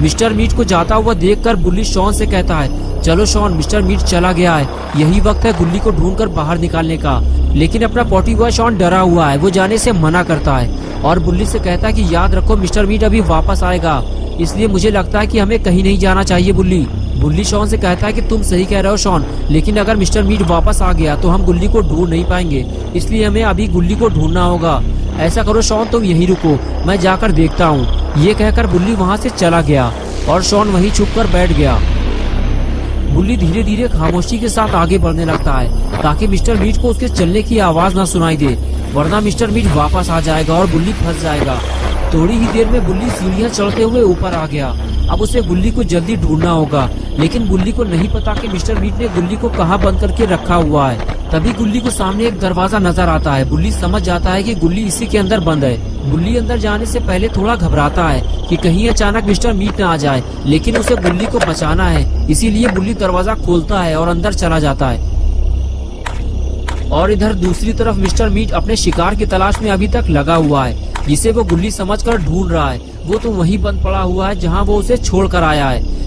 मिस्टर मीट को जाता हुआ देखकर बुल्ली शॉन से कहता है, चलो शॉन, मिस्टर मीट चला गया है, यही वक्त है गुल्ली को ढूंढकर बाहर निकालने का। लेकिन अपना पॉटी बॉय शॉन डरा हुआ है, वो जाने से मना करता है और बुल्ली से कहता है कि याद रखो मिस्टर मीट अभी वापस आएगा, इसलिए मुझे लगता है कि हमें कहीं नहीं जाना चाहिए। बुल्ली शॉन से कहता है कि तुम सही कह रहे हो शॉन, लेकिन अगर मिस्टर मीट वापस आ गया तो हम गुल्ली को ढूंढ नहीं पाएंगे, इसलिए हमें अभी गुल्ली को ढूंढना होगा। ऐसा करो शॉन, तुम यहीं रुको, मैं जाकर देखता हूँ। ये कहकर बुल्ली वहाँ से चला गया और शॉन वहीं छुपकर बैठ गया। बुल्ली धीरे धीरे खामोशी के साथ आगे बढ़ने लगता है ताकि मिस्टर मीट को उसके चलने की आवाज न सुनाई दे, वरना मिस्टर मीट वापस आ जाएगा और बुल्ली फंस जाएगा। थोड़ी ही देर में बुल्ली सीढ़ियां चढ़ते हुए ऊपर आ गया। अब उसे गुल्ली को जल्दी ढूंढना होगा, लेकिन गुल्ली को नहीं पता कि मिस्टर मीट ने गुल्ली को कहाँ बंद करके रखा हुआ है। तभी गुल्ली को सामने एक दरवाजा नजर आता है। बुल्ली समझ जाता है कि गुल्ली इसी के अंदर बंद है। बुल्ली अंदर जाने से पहले थोड़ा घबराता है कि कहीं अचानक मिस्टर मीट न आ जाए, लेकिन उसे गुल्ली को बचाना है, इसीलिए बुल्ली दरवाजा खोलता है और अंदर चला जाता है। और इधर दूसरी तरफ मिस्टर मीट अपने शिकार की तलाश में अभी तक लगा हुआ है, जिसे वो गुल्ली समझकर ढूंढ रहा है। वो तो वहीं बंद पड़ा हुआ है जहां वो उसे छोड़कर आया है।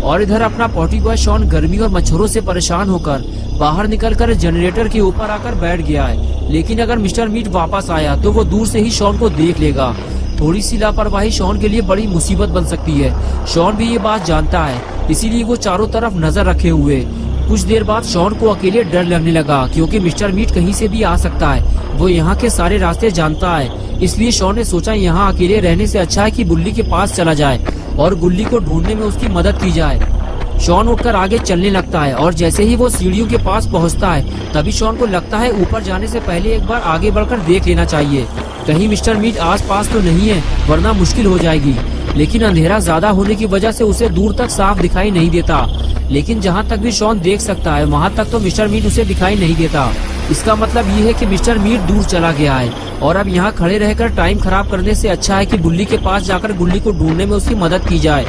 और इधर अपना पॉटी बॉय शॉन गर्मी और मच्छरों से परेशान होकर बाहर निकलकर जनरेटर के ऊपर आकर बैठ गया है। लेकिन अगर मिस्टर मीट वापस आया तो वो दूर से ही शॉन को देख लेगा। थोड़ी सी लापरवाही शॉन के लिए बड़ी मुसीबत बन सकती है। शॉन भी ये बात जानता है, इसीलिए वो चारों तरफ नजर रखे हुए। कुछ देर बाद शॉन को अकेले डर लगने लगा, क्योंकि मिस्टर मीट कहीं से भी आ सकता है। वो यहाँ के सारे रास्ते जानता है, इसलिए शॉन ने सोचा यहाँ अकेले रहने से अच्छा है कि गुल्ली के पास चला जाए और गुल्ली को ढूंढने में उसकी मदद की जाए। शॉन उठकर आगे चलने लगता है और जैसे ही वो सीढ़ियों के पास पहुंचता है, तभी शॉन को लगता है ऊपर जाने से पहले एक बार आगे बढ़कर देख लेना चाहिए, कहीं मिस्टर मीट आसपास तो नहीं है, वरना मुश्किल हो जाएगी। लेकिन अंधेरा ज्यादा होने की वजह से उसे दूर तक साफ दिखाई नहीं देता। लेकिन जहाँ तक भी शॉन देख सकता है, वहाँ तक तो मिस्टर मीट उसे दिखाई नहीं देता। इसका मतलब ये है कि मिस्टर मीट दूर चला गया है और अब यहाँ खड़े रहकर टाइम खराब करने से अच्छा है कि गुल्ली के पास जाकर गुल्ली को ढूंढने में उसकी मदद की जाए।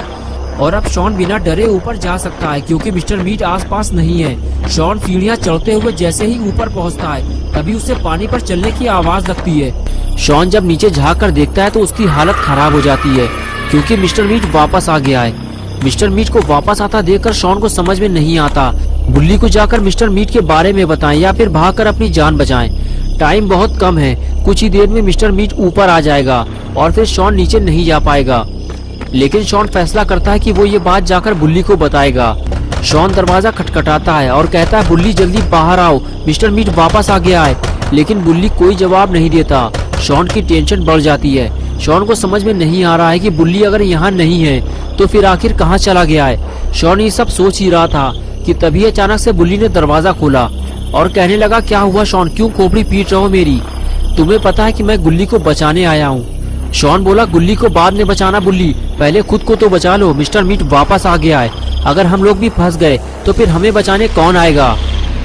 और अब शॉन बिना डरे ऊपर जा सकता है, क्योंकि मिस्टर मीट आसपास नहीं है। शॉन सीढ़ियाँ चढ़ते हुए जैसे ही ऊपर पहुँचता है, तभी उसे पानी पर चलने की आवाज लगती है। शॉन जब नीचे झाँक कर देखता है तो उसकी हालत खराब हो जाती है, क्योंकि मिस्टर मीट वापस आ गया है। मिस्टर मीट को वापस आता देखकर शॉन को समझ में नहीं आता गुल्ली को जाकर मिस्टर मीट के बारे में बताएं या फिर भागकर अपनी जान बचाएं। टाइम बहुत कम है, कुछ ही देर में मिस्टर मीट ऊपर आ जाएगा और फिर शॉन नीचे नहीं जा पाएगा। लेकिन शॉन फैसला करता है कि वो ये बात जाकर बुल्ली को बताएगा। शॉन दरवाजा खटखटाता है और कहता है, बुल्ली जल्दी बाहर आओ, मिस्टर मीट वापस आ गया है। लेकिन बुल्ली कोई जवाब नहीं देता। शॉन की टेंशन बढ़ जाती है। शॉन को समझ में नहीं आ रहा है कि बुल्ली अगर यहाँ नहीं है तो फिर आखिर कहाँ चला गया है। शॉन ये सब सोच ही रहा था कि तभी अचानक से बुल्ली ने दरवाजा खोला और कहने लगा, क्या हुआ शॉन, क्यों खोपड़ी पीट रहे हो मेरी? तुम्हें पता है कि मैं गुल्ली को बचाने आया हूँ। शॉन बोला, गुल्ली को बाद में बचाना बुल्ली, पहले खुद को तो बचा लो। मिस्टर मीट वापस आ गया है, अगर हम लोग भी फंस गए तो फिर हमें बचाने कौन आएगा?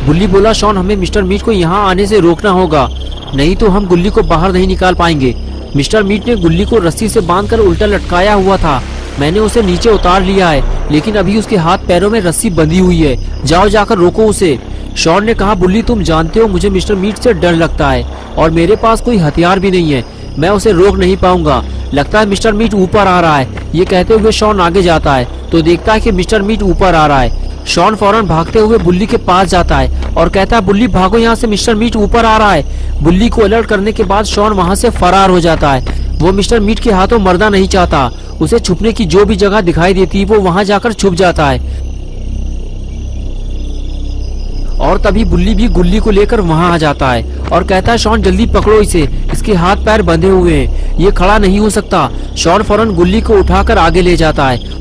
बुल्ली बोला, शॉन हमें मिस्टर मीट को यहाँ आने से रोकना होगा, नहीं तो हम गुल्ली को बाहर नहीं निकाल पाएंगे। मिस्टर मीट ने गुल्ली को रस्सी से बांधकर उल्टा लटकाया हुआ था। मैंने उसे नीचे उतार लिया है, लेकिन अभी उसके हाथ पैरों में रस्सी बंधी हुई है। जाओ जाकर रोको उसे। शॉन ने कहा, बुल्ली तुम जानते हो मुझे मिस्टर मीट से डर लगता है और मेरे पास कोई हथियार भी नहीं है, मैं उसे रोक नहीं पाऊंगा। लगता है मिस्टर मीट ऊपर आ रहा है। ये कहते हुए शॉन आगे जाता है तो देखता है कि मिस्टर मीट ऊपर आ रहा है। शॉन फौरन भागते हुए बुल्ली के पास जाता है और कहता है, बुल्ली भागो यहाँ से, मिस्टर मीट ऊपर आ रहा है। बुल्ली को अलर्ट करने के बाद शॉन वहाँ से फरार हो जाता है। वो मिस्टर मीट के हाथों मरना नहीं चाहता। उसे छुपने की जो भी जगह दिखाई देती है वो वहाँ जाकर छुप जाता है। और तभी बुल्ली भी गुल्ली को लेकर वहाँ आ जाता है और कहता है, शॉन जल्दी पकड़ो इसे, इसके हाथ पैर बंधे हुए हैं, ये खड़ा नहीं हो सकता। शॉन फौरन गुल्ली को उठाकर आगे ले जाता है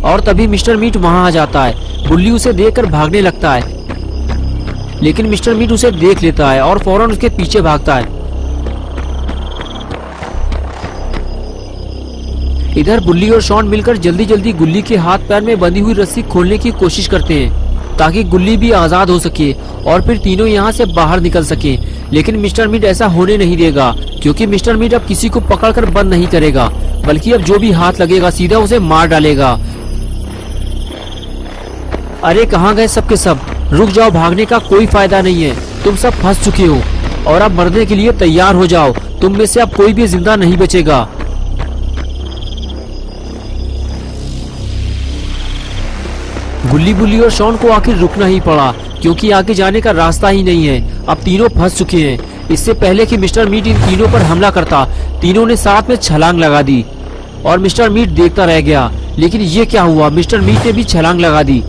और तभी मिस्टर मीट वहाँ आ जाता है। बुल्ली उसे देखकर भागने लगता है, लेकिन मिस्टर मीट उसे देख लेता है और फौरन उसके पीछे भागता है। इधर बुल्ली और शॉन मिलकर जल्दी जल्दी गुल्ली के हाथ पैर में बंधी हुई रस्सी खोलने की कोशिश करते हैं ताकि गुल्ली भी आजाद हो सके और फिर तीनों यहाँ से बाहर निकल सके। लेकिन मिस्टर मीट ऐसा होने नहीं देगा, क्योंकि मिस्टर मीट अब किसी को पकड़कर बंद नहीं करेगा, बल्कि अब जो भी हाथ लगेगा सीधा उसे मार डालेगा। अरे कहाँ गए सब के सब? रुक जाओ, भागने का कोई फायदा नहीं है, तुम सब फंस चुके हो और अब मरने के लिए तैयार हो जाओ। तुम में से अब कोई भी जिंदा नहीं बचेगा। गुल्ली बुल्ली और शॉन को आखिर रुकना ही पड़ा, क्योंकि आगे जाने का रास्ता ही नहीं है। अब तीनों फंस चुके हैं। इससे पहले कि मिस्टर मीट इन तीनों पर हमला करता, तीनों ने साथ में छलांग लगा दी और मिस्टर मीट देखता रह गया। लेकिन ये क्या हुआ, मिस्टर मीट ने भी छलांग लगा दी।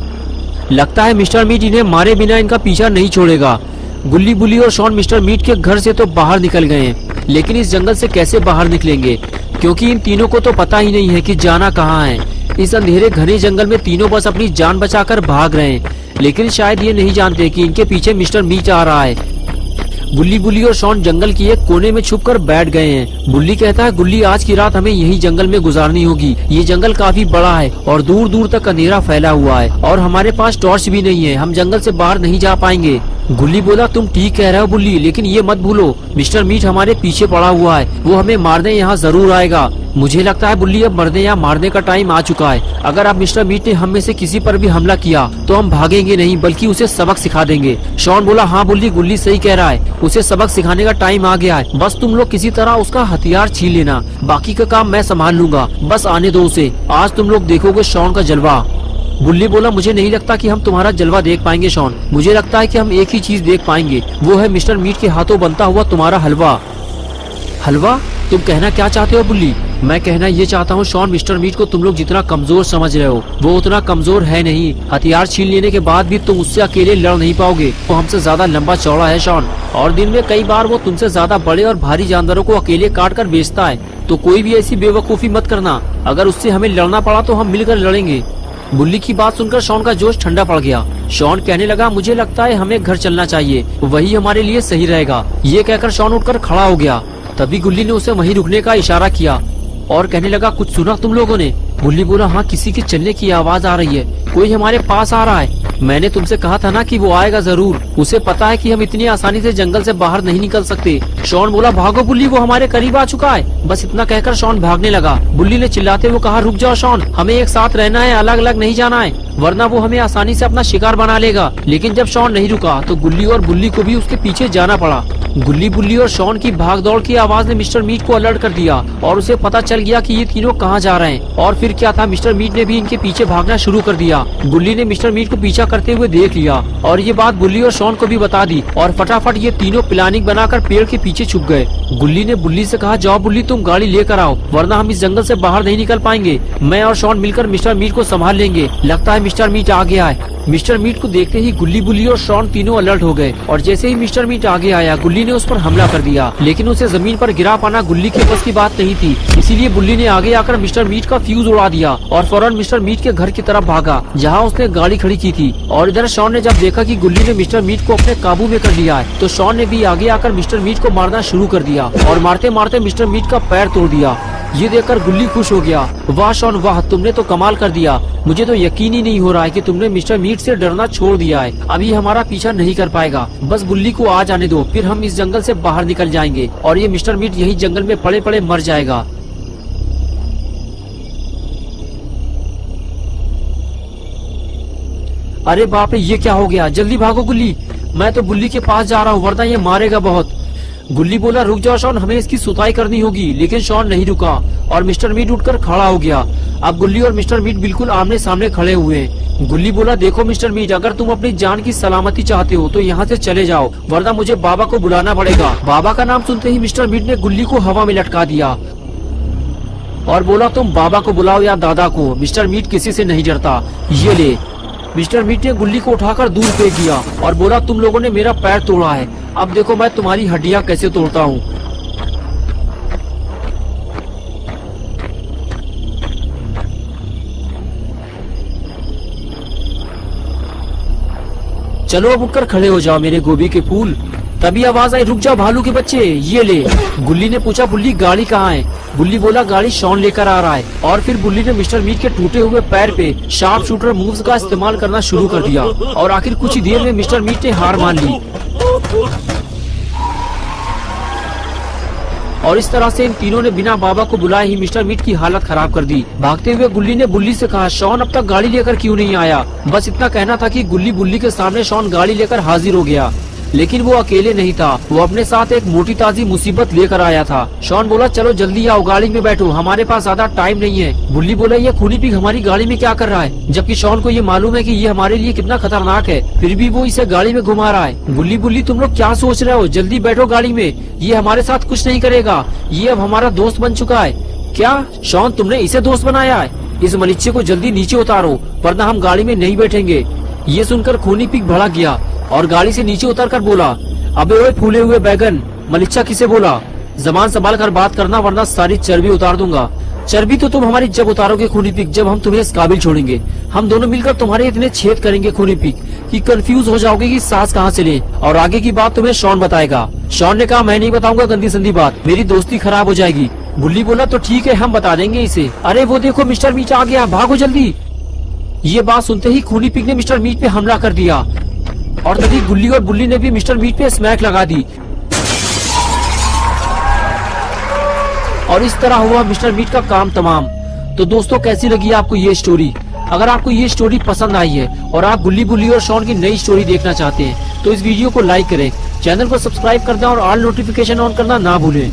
लगता है मिस्टर मीट इन्हें मारे बिना इनका पीछा नहीं छोड़ेगा। गुल्ली बुल्ली और शॉन मिस्टर मीट के घर से तो बाहर निकल गए हैं, लेकिन इस जंगल से कैसे बाहर निकलेंगे, क्योंकि इन तीनों को तो पता ही नहीं है कि जाना कहाँ है। इस अंधेरे घने जंगल में तीनों बस अपनी जान बचाकर भाग रहे हैं, लेकिन शायद ये नहीं जानते कि इनके पीछे मिस्टर मीट आ रहा है। गुल्ली बुल्ली और शॉन जंगल की एक कोने में छुपकर बैठ गए हैं। बुल्ली कहता है, गुल्ली आज की रात हमें यही जंगल में गुजारनी होगी। ये जंगल काफी बड़ा है और दूर दूर तक अंधेरा फैला हुआ है और हमारे पास टॉर्च भी नहीं है, हम जंगल से बाहर नहीं जा पाएंगे। गुल्ली बोला, तुम ठीक कह रहे हो बुल्ली, लेकिन ये मत भूलो मिस्टर मीट हमारे पीछे पड़ा हुआ है, वो हमें मारने यहाँ जरूर आएगा। मुझे लगता है बुल्ली अब मरने या मारने का टाइम आ चुका है। अगर अब मिस्टर मीट ने हम में से किसी पर भी हमला किया तो हम भागेंगे नहीं, बल्कि उसे सबक सिखा देंगे। शॉन बोला, हाँ बुल्ली, गुल्ली सही कह रहा है, उसे सबक सिखाने का टाइम आ गया है। बस तुम लोग किसी तरह उसका हथियार छीन लेना, बाकी का काम मैं संभाल लूंगा, बस आने दो उसे। आज तुम लोग देखोगे शॉन का जलवा। बुल्ली बोला, मुझे नहीं लगता कि हम तुम्हारा जलवा देख पाएंगे शॉन, मुझे लगता है कि हम एक ही चीज देख पाएंगे, वो है मिस्टर मीट के हाथों बनता हुआ तुम्हारा हलवा। हलवा? तुम कहना क्या चाहते हो बुल्ली? मैं कहना ये चाहता हूँ शॉन, मिस्टर मीट को तुम लोग जितना कमजोर समझ रहे हो वो उतना कमजोर है नहीं। हथियार छीन लेने के बाद भी तुम उससे अकेले लड़ नहीं पाओगे। वो हमसे ज्यादा लंबा चौड़ा है शॉन, और दिन में कई बार वो तुमसे ज्यादा बड़े और भारी जानवरों को अकेले काट कर बेचता है। तो कोई भी ऐसी बेवकूफी मत करना। अगर उससे हमें लड़ना पड़ा तो हम मिलकर लड़ेंगे। बुल्ली की बात सुनकर शॉन का जोश ठंडा पड़ गया। शॉन कहने लगा, मुझे लगता है हमें घर चलना चाहिए, वही हमारे लिए सही रहेगा। ये कहकर शॉन उठकर खड़ा हो गया। तभी गुल्ली ने उसे वहीं रुकने का इशारा किया और कहने लगा, कुछ सुना तुम लोगों ने? बुल्ली बोला, हाँ, किसी के चलने की आवाज आ रही है, कोई हमारे पास आ रहा है। मैंने तुमसे कहा था ना कि वो आएगा जरूर। उसे पता है कि हम इतनी आसानी से जंगल से बाहर नहीं निकल सकते। शॉन बोला, भागो बुल्ली, वो हमारे करीब आ चुका है। बस इतना कहकर शॉन भागने लगा। बुल्ली ने चिल्लाते हुए कहा, रुक जाओ शॉन, हमें एक साथ रहना है, अलग अलग नहीं जाना है, वरना वो हमें आसानी से अपना शिकार बना लेगा। लेकिन जब शॉन नहीं रुका तो गुल्ली और बुल्ली को भी उसके पीछे जाना पड़ा। गुल्ली, बुल्ली और शॉन की भागदौड़ की आवाज ने मिस्टर मीट को अलर्ट कर दिया और उसे पता चल गया कि ये तीनों कहाँ जा रहे हैं। और फिर क्या था, मिस्टर मीट ने भी इनके पीछे भागना शुरू कर दिया। गुल्ली ने मिस्टर मीट को पीछा करते हुए देख लिया और ये बात बुल्ली और शॉन को भी बता दी और फटाफट ये तीनों प्लानिंग बनाकर पेड़ के पीछे छुप गए। गुल्ली ने बुल्ली से कहा, जाओ बुल्ली, तुम गाड़ी लेकर आओ, वरना हम इस जंगल से बाहर नहीं निकल पाएंगे। मैं और शॉन मिलकर मिस्टर मीट को संभाल लेंगे। लगता है मिस्टर मीट आ गया है। मिस्टर मीट को देखते ही गुल्ली, बुल्ली और शॉन तीनों अलर्ट हो गए और जैसे ही मिस्टर मीट आगे आया गुल्ली ने उस पर हमला कर दिया। लेकिन उसे जमीन पर गिरा पाना गुल्ली के बस की बात नहीं थी, इसीलिए बुल्ली ने आगे आकर मिस्टर मीट का फ्यूज उड़ा दिया और फौरन मिस्टर मीट के घर की तरफ भागा जहाँ उसने गाड़ी खड़ी की थी। और इधर शॉन ने जब देखा कि गुल्ली ने मिस्टर मीट को अपने काबू में कर लिया है तो शॉन ने भी आगे आकर मिस्टर मीट को मारना शुरू कर दिया और मारते मारते मिस्टर मीट का पैर तोड़ दिया। ये देखकर गुल्ली खुश हो गया। वाह शॉन वाह, तुमने तो कमाल कर दिया। मुझे तो यकीन ही नहीं हो रहा है कि तुमने मिस्टर मीट से डरना छोड़ दिया है। अभी हमारा पीछा नहीं कर पाएगा। बस बुल्ली को आ जाने दो, फिर हम इस जंगल से बाहर निकल जाएंगे और ये मिस्टर मीट यही जंगल में पड़े पड़े मर जाएगा। अरे बाप रे, ये क्या हो गया? जल्दी भागो गुल्ली, मैं तो बुल्ली के पास जा रहा हूँ, वरना ये मारेगा बहुत। गुल्ली बोला, रुक जाओ शॉन, हमें इसकी सुताई करनी होगी। लेकिन शॉन नहीं रुका और मिस्टर मीट उठकर खड़ा हो गया। अब गुल्ली और मिस्टर मीट बिल्कुल आमने सामने खड़े हुए हैं। गुल्ली बोला, देखो मिस्टर मीट, अगर तुम अपनी जान की सलामती चाहते हो तो यहाँ से चले जाओ, वरना मुझे बाबा को बुलाना पड़ेगा। बाबा का नाम सुनते ही मिस्टर मीट ने गुल्ली को हवा में लटका दिया और बोला, तुम बाबा को बुलाओ या दादा को, मिस्टर मीट किसी से नहीं डरता। ये ले। मिस्टर मीट ने गुल्ली को उठाकर दूर फेंक दिया और बोला, तुम लोगों ने मेरा पैर तोड़ा है, अब देखो मैं तुम्हारी हड्डियां कैसे तोड़ता हूँ। चलो अब उठकर खड़े हो जाओ मेरे गोभी के फूल। तभी आवाज आई, रुक जाओ भालू के बच्चे, ये ले। गुल्ली ने पूछा, बुल्ली गाड़ी कहाँ है? बुल्ली बोला, गाड़ी शॉन लेकर आ रहा है। और फिर बुल्ली ने मिस्टर मीट के टूटे हुए पैर पे शार्प शूटर मूव्स का इस्तेमाल करना शुरू कर दिया और आखिर कुछ ही देर में मिस्टर मीट ने हार मान ली। और इस तरह से इन तीनों ने बिना बाबा को बुलाए ही मिस्टर मीट की हालत खराब कर दी। भागते हुए गुल्ली ने बुल्ली से कहा, शॉन अब तक गाड़ी लेकर क्यों नहीं आया? बस इतना कहना था कि गुल्ली बुल्ली के सामने शॉन गाड़ी लेकर हाजिर हो गया। लेकिन वो अकेले नहीं था, वो अपने साथ एक मोटी ताजी मुसीबत लेकर आया था। शॉन बोला, चलो जल्दी आओ, गाड़ी में बैठो, हमारे पास ज्यादा टाइम नहीं है। बुल्ली बोला, ये खूनी पिग हमारी गाड़ी में क्या कर रहा है? जबकि शॉन को ये मालूम है कि ये हमारे लिए कितना खतरनाक है, फिर भी वो इसे गाड़ी में घुमा रहा है। बुल्ली, बुल्ली तुम लोग क्या सोच रहे हो? जल्दी बैठो गाड़ी में, ये हमारे साथ कुछ नहीं करेगा, ये अब हमारा दोस्त बन चुका है। क्या शॉन, तुमने इसे दोस्त बनाया है? इस मलिच्चे को जल्दी नीचे उतारो, वरना हम गाड़ी में नहीं बैठेंगे। ये सुनकर खूनी पिग भड़क गया और गाड़ी से नीचे उतरकर बोला, अबे ओए फूले हुए बैगन, मलिच्चा किसे बोला? जबान संभाल कर बात करना, वरना सारी चर्बी उतार दूंगा। चर्बी तो तुम हमारी जब उतारोगे खूनी पिग, जब हम तुम्हें इस काबिल छोड़ेंगे। हम दोनों मिलकर तुम्हारे इतने छेद करेंगे खूनी पिग कि कंफ्यूज हो जाओगे कि सांस कहाँ से ले। और आगे की बात तुम्हें शॉन बताएगा। शॉन ने कहा, मैं नहीं बताऊंगा गंदी संदी बात, मेरी दोस्ती खराब हो जाएगी। बुल्ली बोला, तो ठीक है, हम बता देंगे इसे। अरे वो देखो मिस्टर मीट आ गया, भागो जल्दी। ये बात सुनते ही खूनी पिग ने मिस्टर मीट पे हमला कर दिया और तभी गुल्ली और बुल्ली ने भी मिस्टर मीट पे स्मैक लगा दी और इस तरह हुआ मिस्टर मीट का काम तमाम। तो दोस्तों, कैसी लगी आपको ये स्टोरी? अगर आपको ये स्टोरी पसंद आई है और आप गुल्ली, बुल्ली और शॉन की नई स्टोरी देखना चाहते हैं तो इस वीडियो को लाइक करें, चैनल को सब्सक्राइब कर दें और ऑल नोटिफिकेशन ऑन करना ना भूलें।